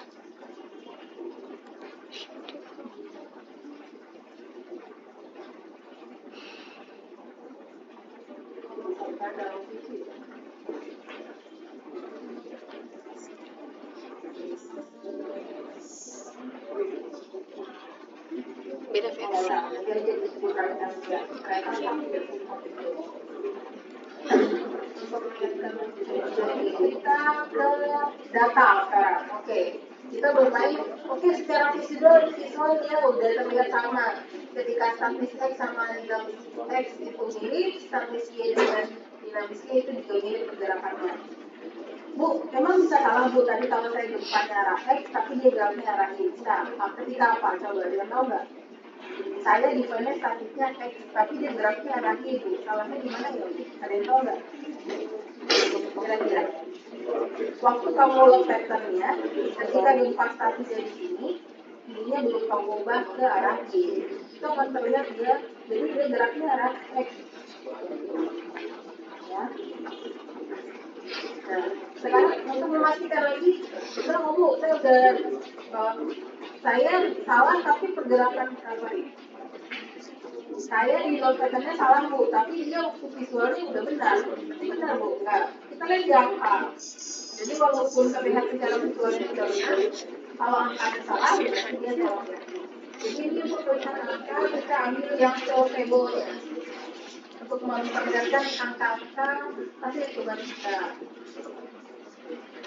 Beda versi. Jadi kita ke data sekarang. Oke. Kita bermain, secara visual dia udah terlihat sama. Ketika statis X sama dinamis X itu mirip, statis Y dengan dinamis Y itu juga mirip pergerakannya. Bu, emang bisa salah Bu tadi kalau saya gempanya arah X tapi dia geraknya arah Y. Bisa. Ketika apa? Coba dia tahu nggak? Saya define statisnya X tapi dia geraknya arah Y Bu. Salahnya di mana ya? Ada yang tahu nggak? Kira-kira. Waktu kamu load patternnya, ketika gempa statisnya di sini, ininya belum kamu ubah ke arah Y. Itu akan terlihat dia, jadi dia geraknya arah X. Ya. Nah, sekarang untuk memastikan lagi, udah Bu, saya salah tapi pergerakan saya di load patternnya salah Bu, tapi dia waktu visualnya udah benar. Benar Bu, enggak. Kita lihat di angka. Jadi walaupun terlihat secara visualnya sudah benar, kalau angkanya salah, berarti dia salah. Jadi ini untuk melihat angka, kita ambil yang show table-nya. Untuk memperlihatkan angka-angka hasil hitungan kita.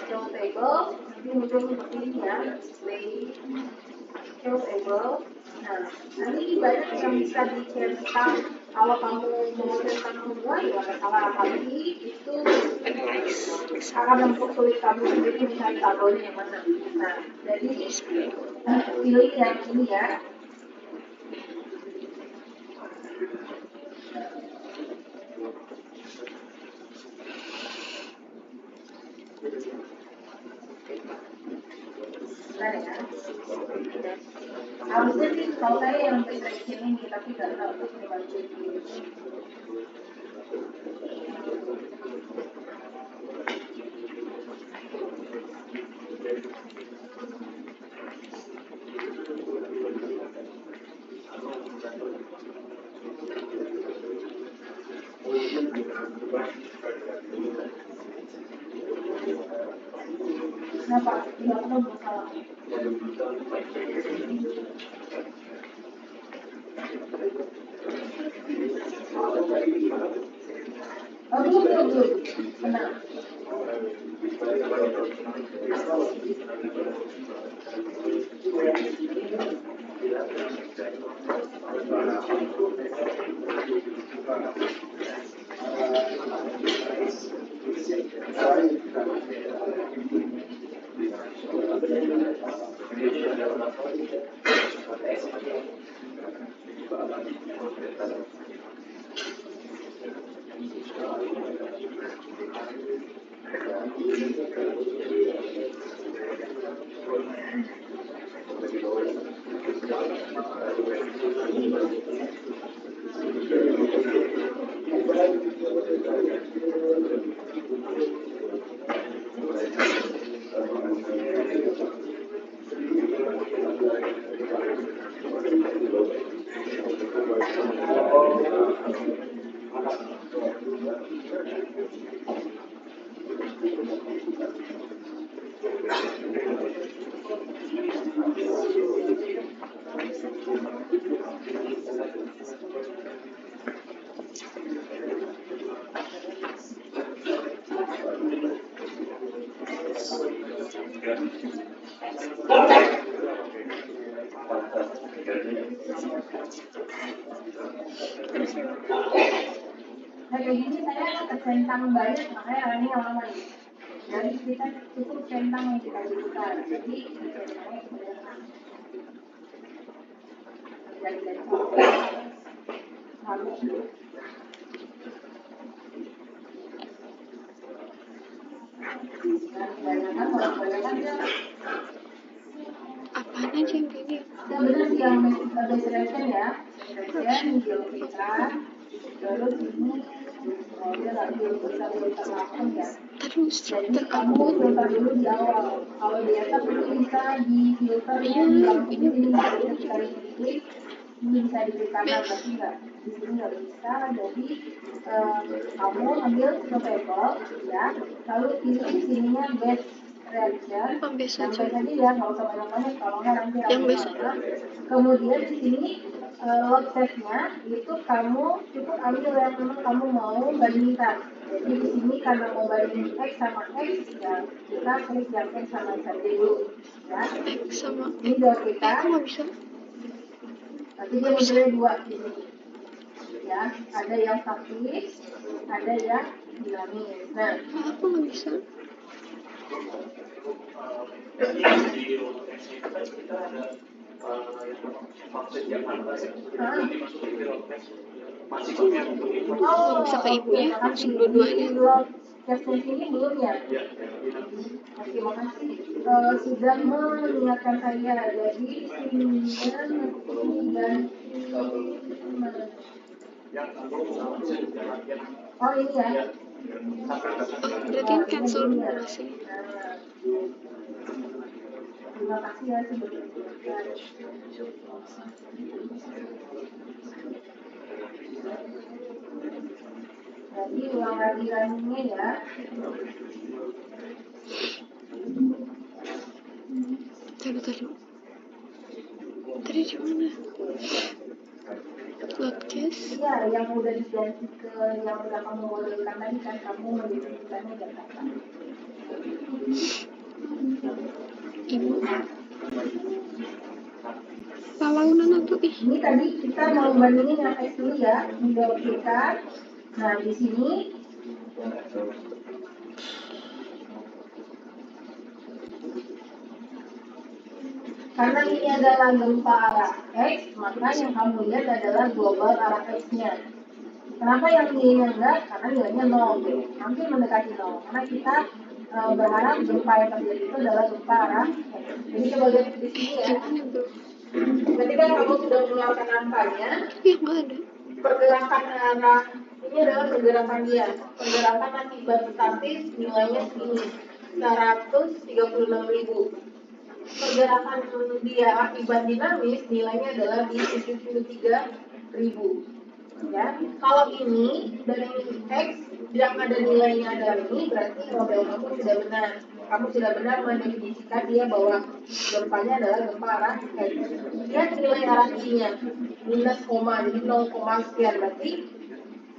Show table, nanti muncul seperti ini ya. Display show table. Nah, nanti banyak yang bisa dicetak. Kalau kamu mau cetak semua, ya salah lagi itu akan mempersulit kamu sendiri mencari tabelnya yang mana. Nah, jadi pilih yang ini ya. Benar ya? Harusnya sih kalau saya yang prediction ini, tapi nggak tahu itu gimana jadi. Kenapa? Tidak pernah masalah. Oh, belum. Tenang. Nah, kayak gini saya kecentang banyak, makanya ini yang lama ini. Jadi kita cukup centang yang kita butuhkan. Jadi centangnya kebanyakan. Dari habis. Kebanyakan dia. Apaan aja yang kayak gitu? Ya benar sih yang destination ya. Destination dilakukan. Terus ini dia lagi bisa langsung ya. Terus Jadi kamu filter dulu di awal. Kalau di atas itu bisa di filter di lampu ini ketika diklik ini bisa di klik kanan berarti enggak di sini nggak bisa. Jadi kamu ambil swivel ya, lalu pilih sininya best reaction. biasa Yang aja. best aja ya, nggak usah banyak-banyak kalau nggak nanti Yang rame best. banget. Kemudian di sini load test-nya itu kamu cukup ambil yang memang kamu mau bandingkan. Jadi di sini karena mau bandingin X sama X ya kita klik yang X sama X aja dulu ya. X sama Ini jawab kita. aku nggak bisa. Nanti dia munculnya dua di sini. Ya, ada yang statis, ada yang dinamis. Nah, Aku nggak bisa. oh, Bisa ke ibunya, oke, langsung makasih. dua-duanya. Di dua case ini belum ya? Oke, makasih sudah mengingatkan saya. Jadi sininya ganti. Oh ini ya. Berarti yang cancel dulu sih. Terima kasih ya sebelumnya. Jadi ulang lagi runningnya ya. Taruh. Tadi di mana? Load case. Iya, yang udah diganti ke yang udah kamu modelkan tadi kan kamu modifikasinya Jakarta. Ibu. Palaunan aku ih. Ini tadi kita mau bandingin yang X dulu ya, menjawab kita. Nah di sini karena ini adalah gempa arah X, maka yang kamu lihat adalah global arah X-nya. Kenapa yang nilainya enggak? Karena nilainya 0, gitu. Hampir mendekati 0. Karena kita berharap gempa yang terjadi itu adalah gempa arah X. Jadi coba lihat di sini ya. Ketika kamu sudah mengeluarkan angkanya, Iya nggak ada. pergerakan arah ini adalah pergerakan dia. Pergerakan akibat statis nilainya segini, 136.000. Pergerakan dia akibat dinamis nilainya adalah di 73.000. Ya, kalau ini dari X yang ada nilainya ada ini berarti model kamu sudah benar. Kamu sudah benar mendefinisikan dia bahwa gempanya adalah gempa arah X. Lihat nilai arah I-nya minus koma, jadi 0, sekian berarti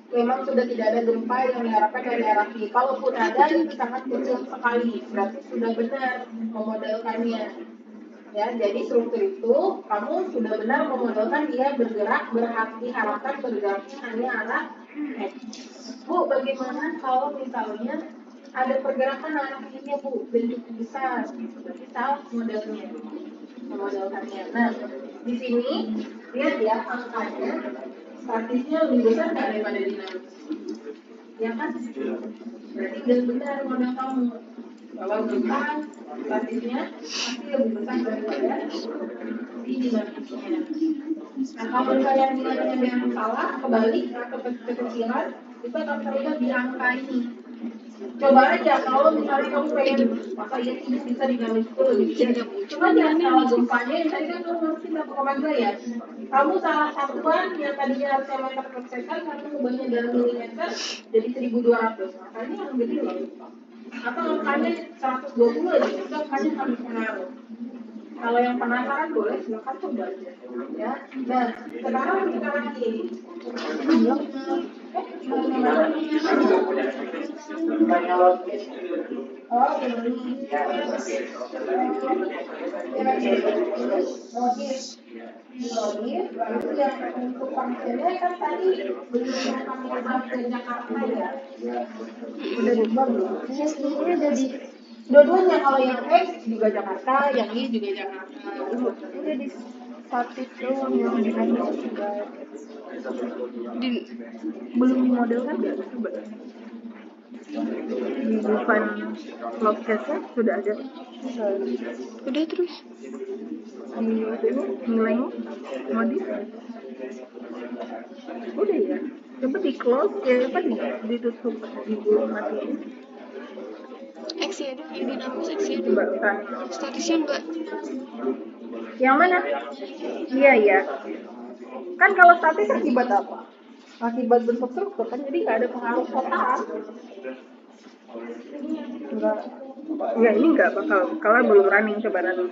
memang sudah tidak ada gempa yang diharapkan dari arah I. Kalaupun ada itu sangat kecil sekali, berarti sudah benar memodelkannya. Ya, jadi struktur itu kamu sudah benar memodelkan dia bergerak diharapkan bergeraknya hanya arah X. Bu, bagaimana kalau misalnya ada pergerakan arah ini Bu, bentuk besar, berarti salah modelnya, memodelkannya. Nah, di sini lihat ya angkanya, statisnya lebih besar daripada dinamis. Ya kan? Berarti udah benar model kamu. Kalau gempa statisnya pasti lebih besar daripada dinamisnya. Nah, kalau kalian nilainya yang salah, kebalik atau kekecilan, itu akan terlihat di angka ini. Coba aja kalau misalnya kamu pengen masa iya sih bisa dinamis itu lebih kecil. Coba lihat skala gempanya yang tadi kan kamu ngerti 1,2 ya. Kamu salah satuan yang tadinya harusnya meter per second, kamu ubahnya dari milimeter jadi 1200. Makanya yang gede loh. Atau angkanya 120 aja, itu angkanya harus pengaruh. Kalau yang penasaran boleh silakan coba aja. Ya. Nah, sekarang kita lagi. Oh, ini. Lalu yang untuk fungsinya kan tadi belum kami ubah ke Jakarta ya. Udah diubah belum? Sebenarnya jadi dua-duanya, kalau yang X juga Jakarta, yang Y juga Jakarta. Udah di statis doang yang dinamis juga. Belum dimodelkan nggak? Coba. Di depan logcast-nya sudah ada. Udah terus. Di ini nilainya modif. Udah ya. Coba di close ya, apa ditutup, dimatiin. X ya ada, yang dinamis X ya ada. Coba kan. Statisnya enggak. Yang mana? Iya ya. Kan kalau statis akibat apa? Akibat bentuk struktur kan, jadi nggak ada pengaruh total. Enggak. Ya ini nggak bakal, kalau belum running, coba running.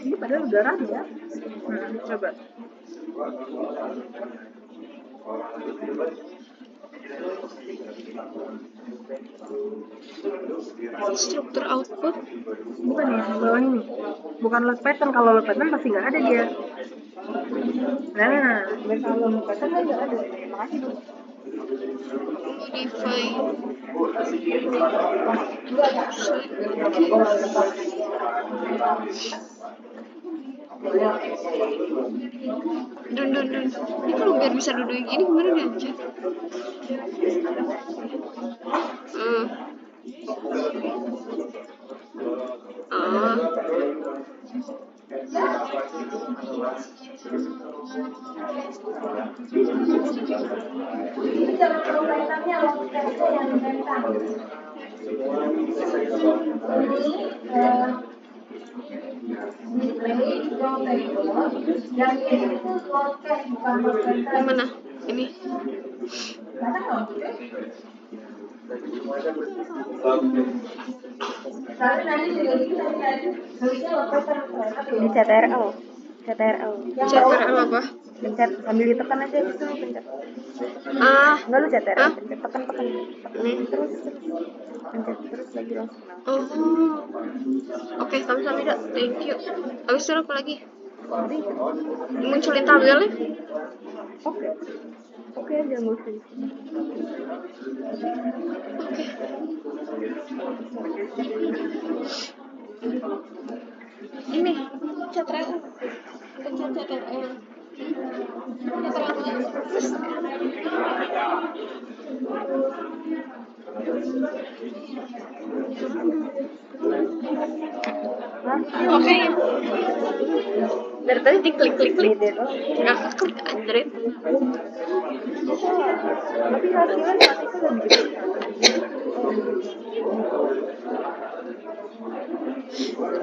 Ini padahal udah running ya. Coba. Struktur output Bukan ya, bawah ini. Bukan load pattern, kalau load pattern pasti nggak ada dia. Nah, kalau load pattern kan nggak ada. Makasih Bu. modify. Dun. Ini kalau biar bisa duduk gini gimana nih aja? Ini jangan terlalu kaitannya load pattern yang dikaitkan. Ini display flow table yang ini itu loadcast bukan load pattern. Yang mana? Ini. Mana kamu? Tapi nanti tulisnya load pattern di CTRL. CTRL apa? Pencet sambil ditekan aja gitu, pencet. Enggak lu CTRL, pencet tekan. Terus pencet terus lagi langsung. Oke, kamsahamnida. Thank you. Habis itu apa lagi? Munculin tabelnya? Oke aja ngusin. Ini CTRL. Pencet CTRL. Oke. Dari tadi diklik. Nggak keklik anjrit. Tapi hasilnya grafiknya lebih gede.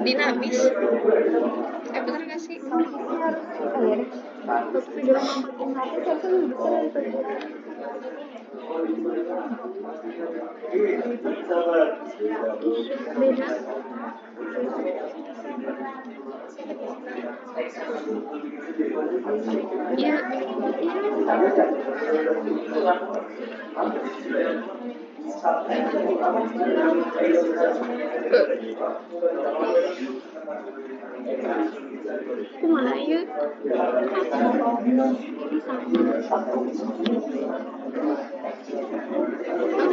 Dinamis. Bener nggak sih? harus ya deh. Tapi dalam 41 satu lebih besar daripada beda. Ya, kumaha ya?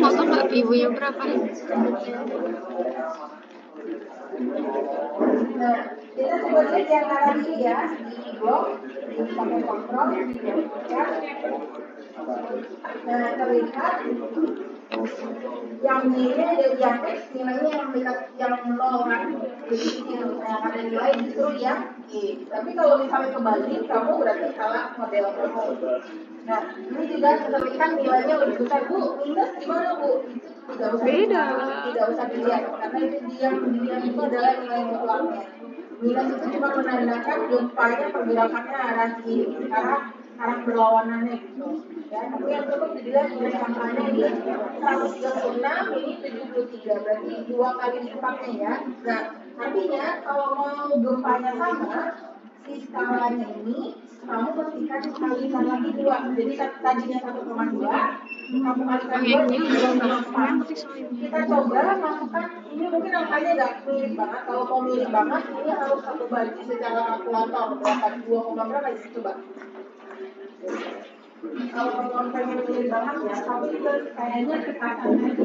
Mau tau nggak ibunya berapa? Nah, kita coba lihat yang kanan ini ya, di blok, pakai kontrol, ya. Nah, terlihat yang nilainya dari yang X, nilainya yang dekat yang 0 kan, jadi yang ada nilai justru yang Y. Tapi kalau misalnya kebalik, kamu berarti salah model kamu. Nah, ini juga terlihat nilainya lebih besar. Bu, minus gimana Bu? Beda. Tidak usah dilihat, karena itu dilihat itu adalah nilai mutlaknya. Minus itu cuma menandakan gempanya pergerakannya arah kiri, arah berlawanannya gitu. Ya, tapi yang perlu dilihat nilai angkanya ini 136, ini 73, berarti 2 kali lipatnya ya. Nah, artinya kalau mau gempanya sama, si skalanya ini kamu pastikan kalikan lagi 2. Jadi tadinya 1,2, kamu kalikan 2 jadi 2,4. Kita coba masukkan, ini mungkin angkanya nggak mirip banget. Kalau mau mirip banget, ini harus satu bagi secara kalkulator berapa 2, berapa ya, coba. Kalau kamu pengen mirip banget ya, kamu juga kayaknya ke kanan lagi.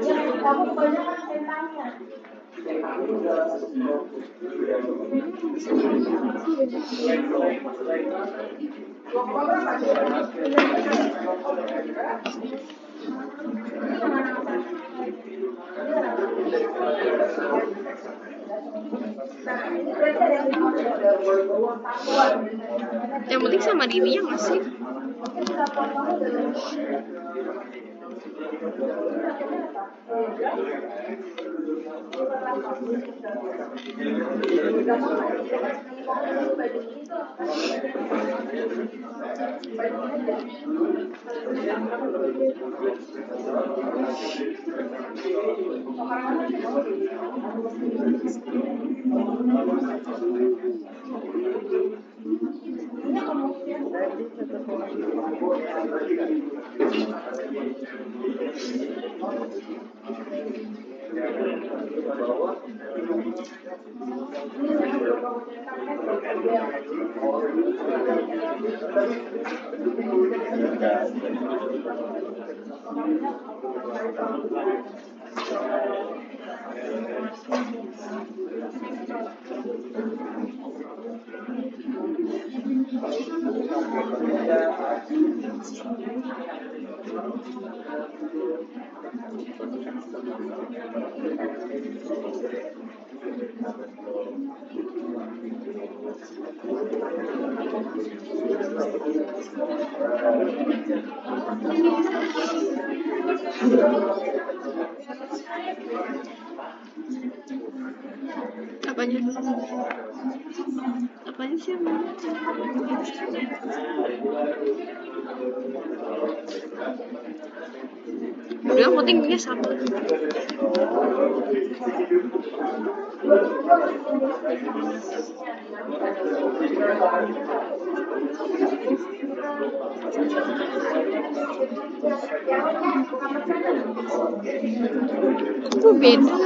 Ya, kamu kebanyakan centangnya. Yang penting sama dirinya nggak sih? Apanya? Apanya sih yang mana? Udah, yang penting dia sama. Itu beda.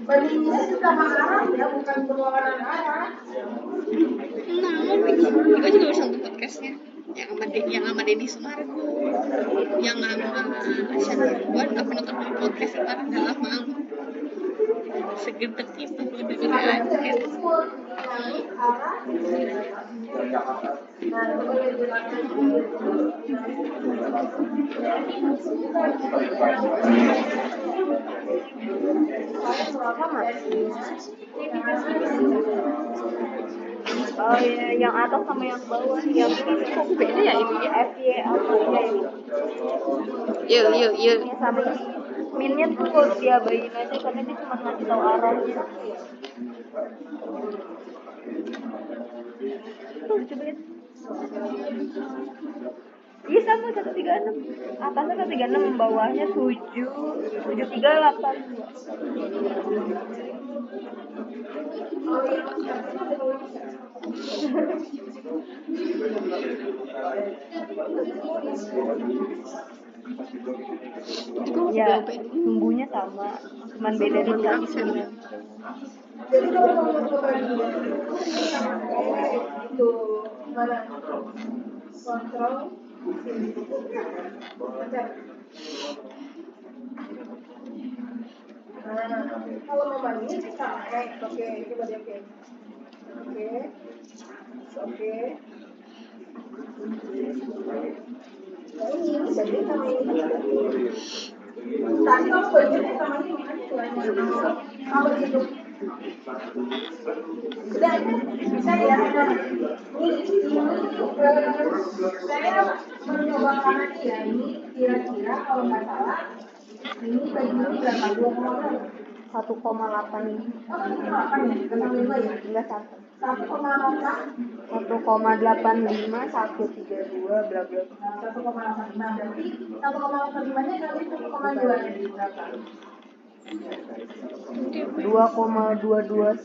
Bandingnya sama Arab ya, bukan berlawanan Arab. Gue juga bisa nonton podcastnya yang sama Deddy Sumargo, yang sama Asyad Ridwan. Aku nonton podcast sekarang udah lama, segedek itu gue dengerin aja. Oh iya, yang atas sama yang bawah, yang ini kok beda ya ini FY apa ya? Iya. Ini sama ini. Minnya tuh kalau diabain aja karena dia cuma ngasih tahu arahnya. Tuh coba lihat. Iya sama 136. Atasnya 136, bawahnya 738. Ya, bumbunya sama, cuman beda di aksennya. Jadi kalau mau coba itu mana kontrol kalau mau bandingin bisa oke coba deh oke ini jadi sama ini tadi kamu bandingin sama ini kalau gitu udah bisa ya saya mencoba karena ini kira-kira kalau nggak salah ini bajunya berapa 2,6 1,8 Oh, 1,8 ya? Dengan 5 ya? enggak 1. 1,8 1,85 132 bla bla. 1,85 berarti 1,85-nya kali 1,2 jadi berapa? 2,221.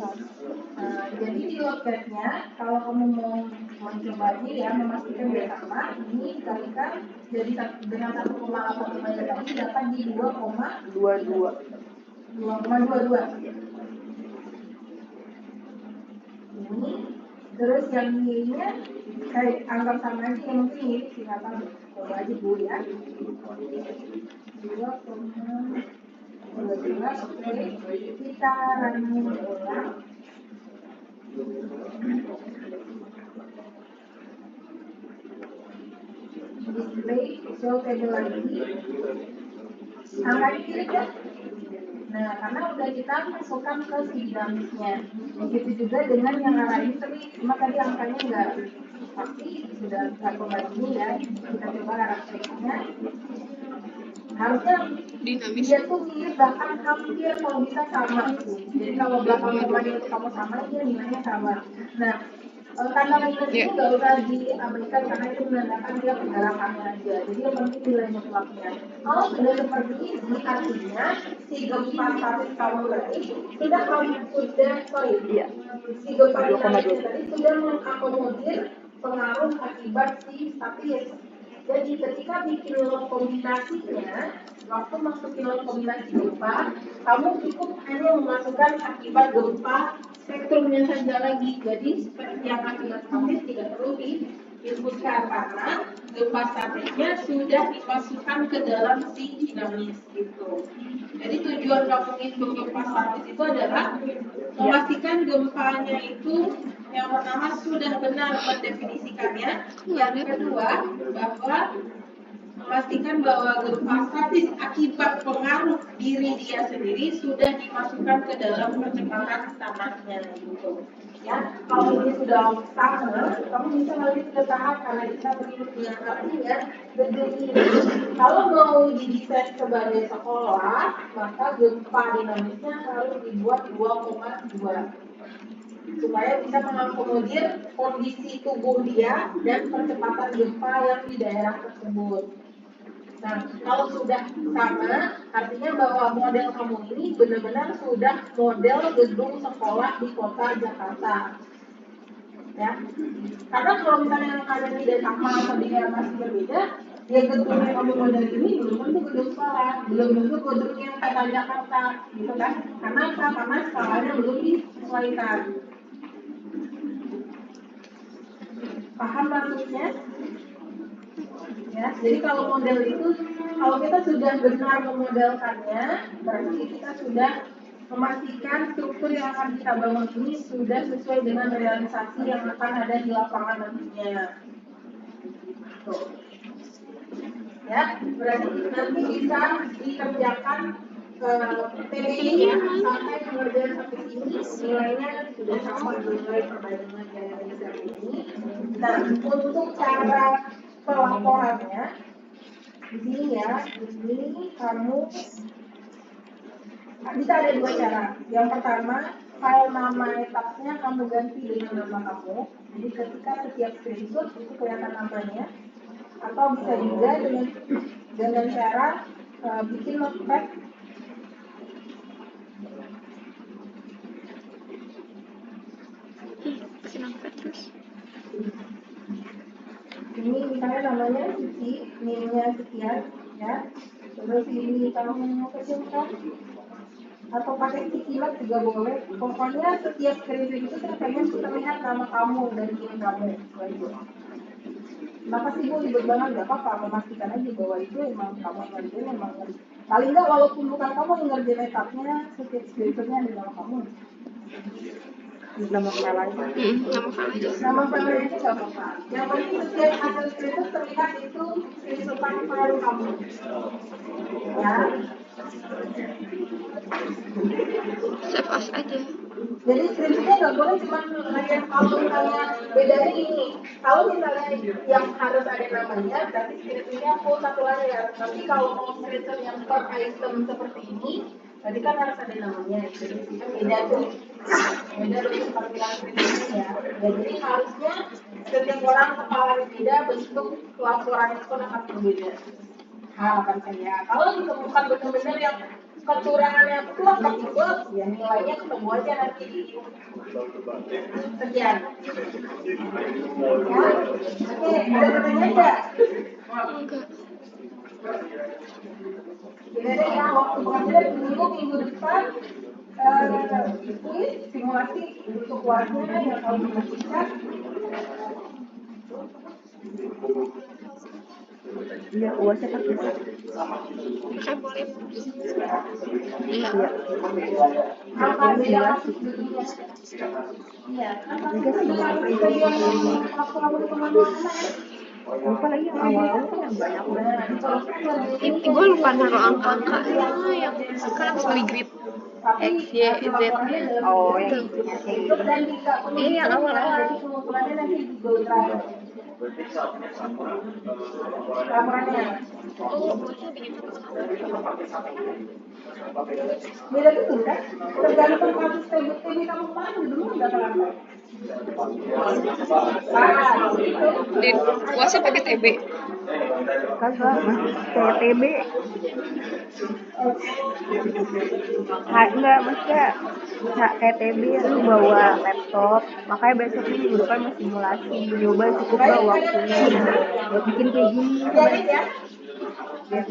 Jadi di logikanya kalau kamu mau mencobanya ya memastikan dia sama, ini dikalikan jadi dengan 1,85 tadi dapat di 2,22. 2,22. Ini terus yang ininya saya anggap sama aja yang mungkin ini sih nggak tahu. Coba aja dulu ya. 2,22. Oke, kita running ulang. Display show table lagi. Angkanya kiri ya. Nah, karena udah kita masukkan ke si dinamisnya. Begitu juga dengan yang arah ini, tapi cuma tadi angkanya enggak pasti sudah kita coba ini ya. Kita coba arah selanjutnya. Harusnya Dinamis. dia tuh mirip bahkan hampir kalau bisa sama sih. Jadi kalau belakang kemarin itu kamu sama, dia nilainya sama. Nah, tanda minus itu nggak usah diabaikan karena itu menandakan dia pergerakannya aja. Jadi yang penting nilai mutlaknya. Kalau sudah seperti ini, artinya si gempa statis kamu tadi sudah si gempa dinamis tadi sudah mengakomodir pengaruh akibat si statis. Jadi ketika bikin lot kombinasinya, waktu masukin lot kombinasi gempa, kamu cukup hanya memasukkan akibat gempa spektrumnya saja lagi. Jadi yang akibat statis tidak perlu diinputkan karena gempa statisnya sudah dimasukkan ke dalam si dinamis gitu. Jadi tujuan kamu ngitung gempa statis itu adalah memastikan gempanya itu yang pertama sudah benar mendefinisikannya, yang kedua bahwa memastikan bahwa gempa statis akibat pengaruh diri dia sendiri sudah dimasukkan ke dalam percepatan tanahnya gitu. Ya, kalau ini sudah sama, kamu bisa lagi ke tahap karena kita punya artinya gedung ini. Kalau mau didesain sebagai sekolah, maka gempa dinamisnya harus dibuat 2,2 supaya bisa mengakomodir kondisi tubuh dia dan percepatan gempa yang di daerah tersebut. Nah, kalau sudah sama, artinya bahwa model kamu ini benar-benar sudah model gedung sekolah di kota Jakarta. Ya, karena kalau misalnya yang ada tidak sama atau dia masih berbeda, ya gedung yang kamu model ini belum tentu gedung sekolah, belum tentu gedung yang kota Jakarta, gitu kan? Karena apa? Karena skalanya belum disesuaikan. Paham maksudnya? Ya, jadi kalau model itu, kalau kita sudah benar memodelkannya, berarti kita sudah memastikan struktur yang akan kita bangun ini sudah sesuai dengan realisasi yang akan ada di lapangan nantinya. Tuh. Ya, berarti nanti bisa dikerjakan TBI-nya sampai pengerjaan sampai sini nilainya sudah sama nilai perbandingan dari ini. Nah, untuk cara pelaporannya di sini ya, ini kamu bisa ada dua cara. Yang pertama, file nama etapnya kamu ganti dengan nama kamu. Jadi ketika setiap screenshot itu kelihatan namanya. Atau bisa juga dengan cara bikin notepad. Kenapa terus? Ini misalnya namanya Suci, name-nya sekian, ya. Terus ini kamu kecilkan atau pakai stikimat juga boleh. Pokoknya setiap screenshot itu saya pengen terlihat nama kamu dan name kamu. Makasih Bu, ribet banget, gak apa-apa, memastikan aja bahwa itu emang kamu ngerjain, emang paling nggak walaupun bukan kamu yang ngerjain etapnya, setiap screenshotnya ada nama kamu. Nama file aja. Nama file aja nggak apa-apa. Yang penting setiap hasil screenshot terlihat itu screenshotan file kamu. Ya. Save as aja. Jadi screenshotnya nggak boleh cuma kayak kalau misalnya bedanya ini. Kalau misalnya yang harus ada namanya, berarti screenshotnya full satu layar. Tapi kalau mau screenshot yang per item seperti ini, Berarti kan harus ada namanya, kan beda tuh. Beda bentuk panggilan skripsinya ya. Ya, jadi harusnya setiap orang kepala beda, bentuk laporan itu akan berbeda. Harapan saya, kalau ditemukan benar-benar yang kecurangannya plak gitu, ya nilainya ketemu aja nanti di sekian. Ya, oke, ada pertanyaan nggak? Enggak. Jadi deh ya, waktu pengambilan minggu depan kuis simulasi untuk keluarga yang kalau memastikan. Iya, uasnya pakai Saya boleh. Iya. Apa beda kasus sebetulnya? Iya, kan kasusnya beda yang laporan pengaduan anak. lupa lagi yang awal kan yang banyak banget. Gue lupa naruh angka-angkanya yang sekarang langsung di grid X, Y, Z. Oh, yang Tuh. Dan jika Iya, yang awal-awal. pengumpulannya nanti di Google Drive. Laporannya. Oh, bosnya bikin Beda betul kan? Tergantung kasus TB kamu kemarin dulu udah terlambat. di puasa pakai TB. Kagak, masih kayak TB. Enggak, maksudnya kayak TB lu bawa laptop, makanya besok minggu depan mau simulasi, nyoba cukup gak waktunya buat bikin kayak gini. Ya.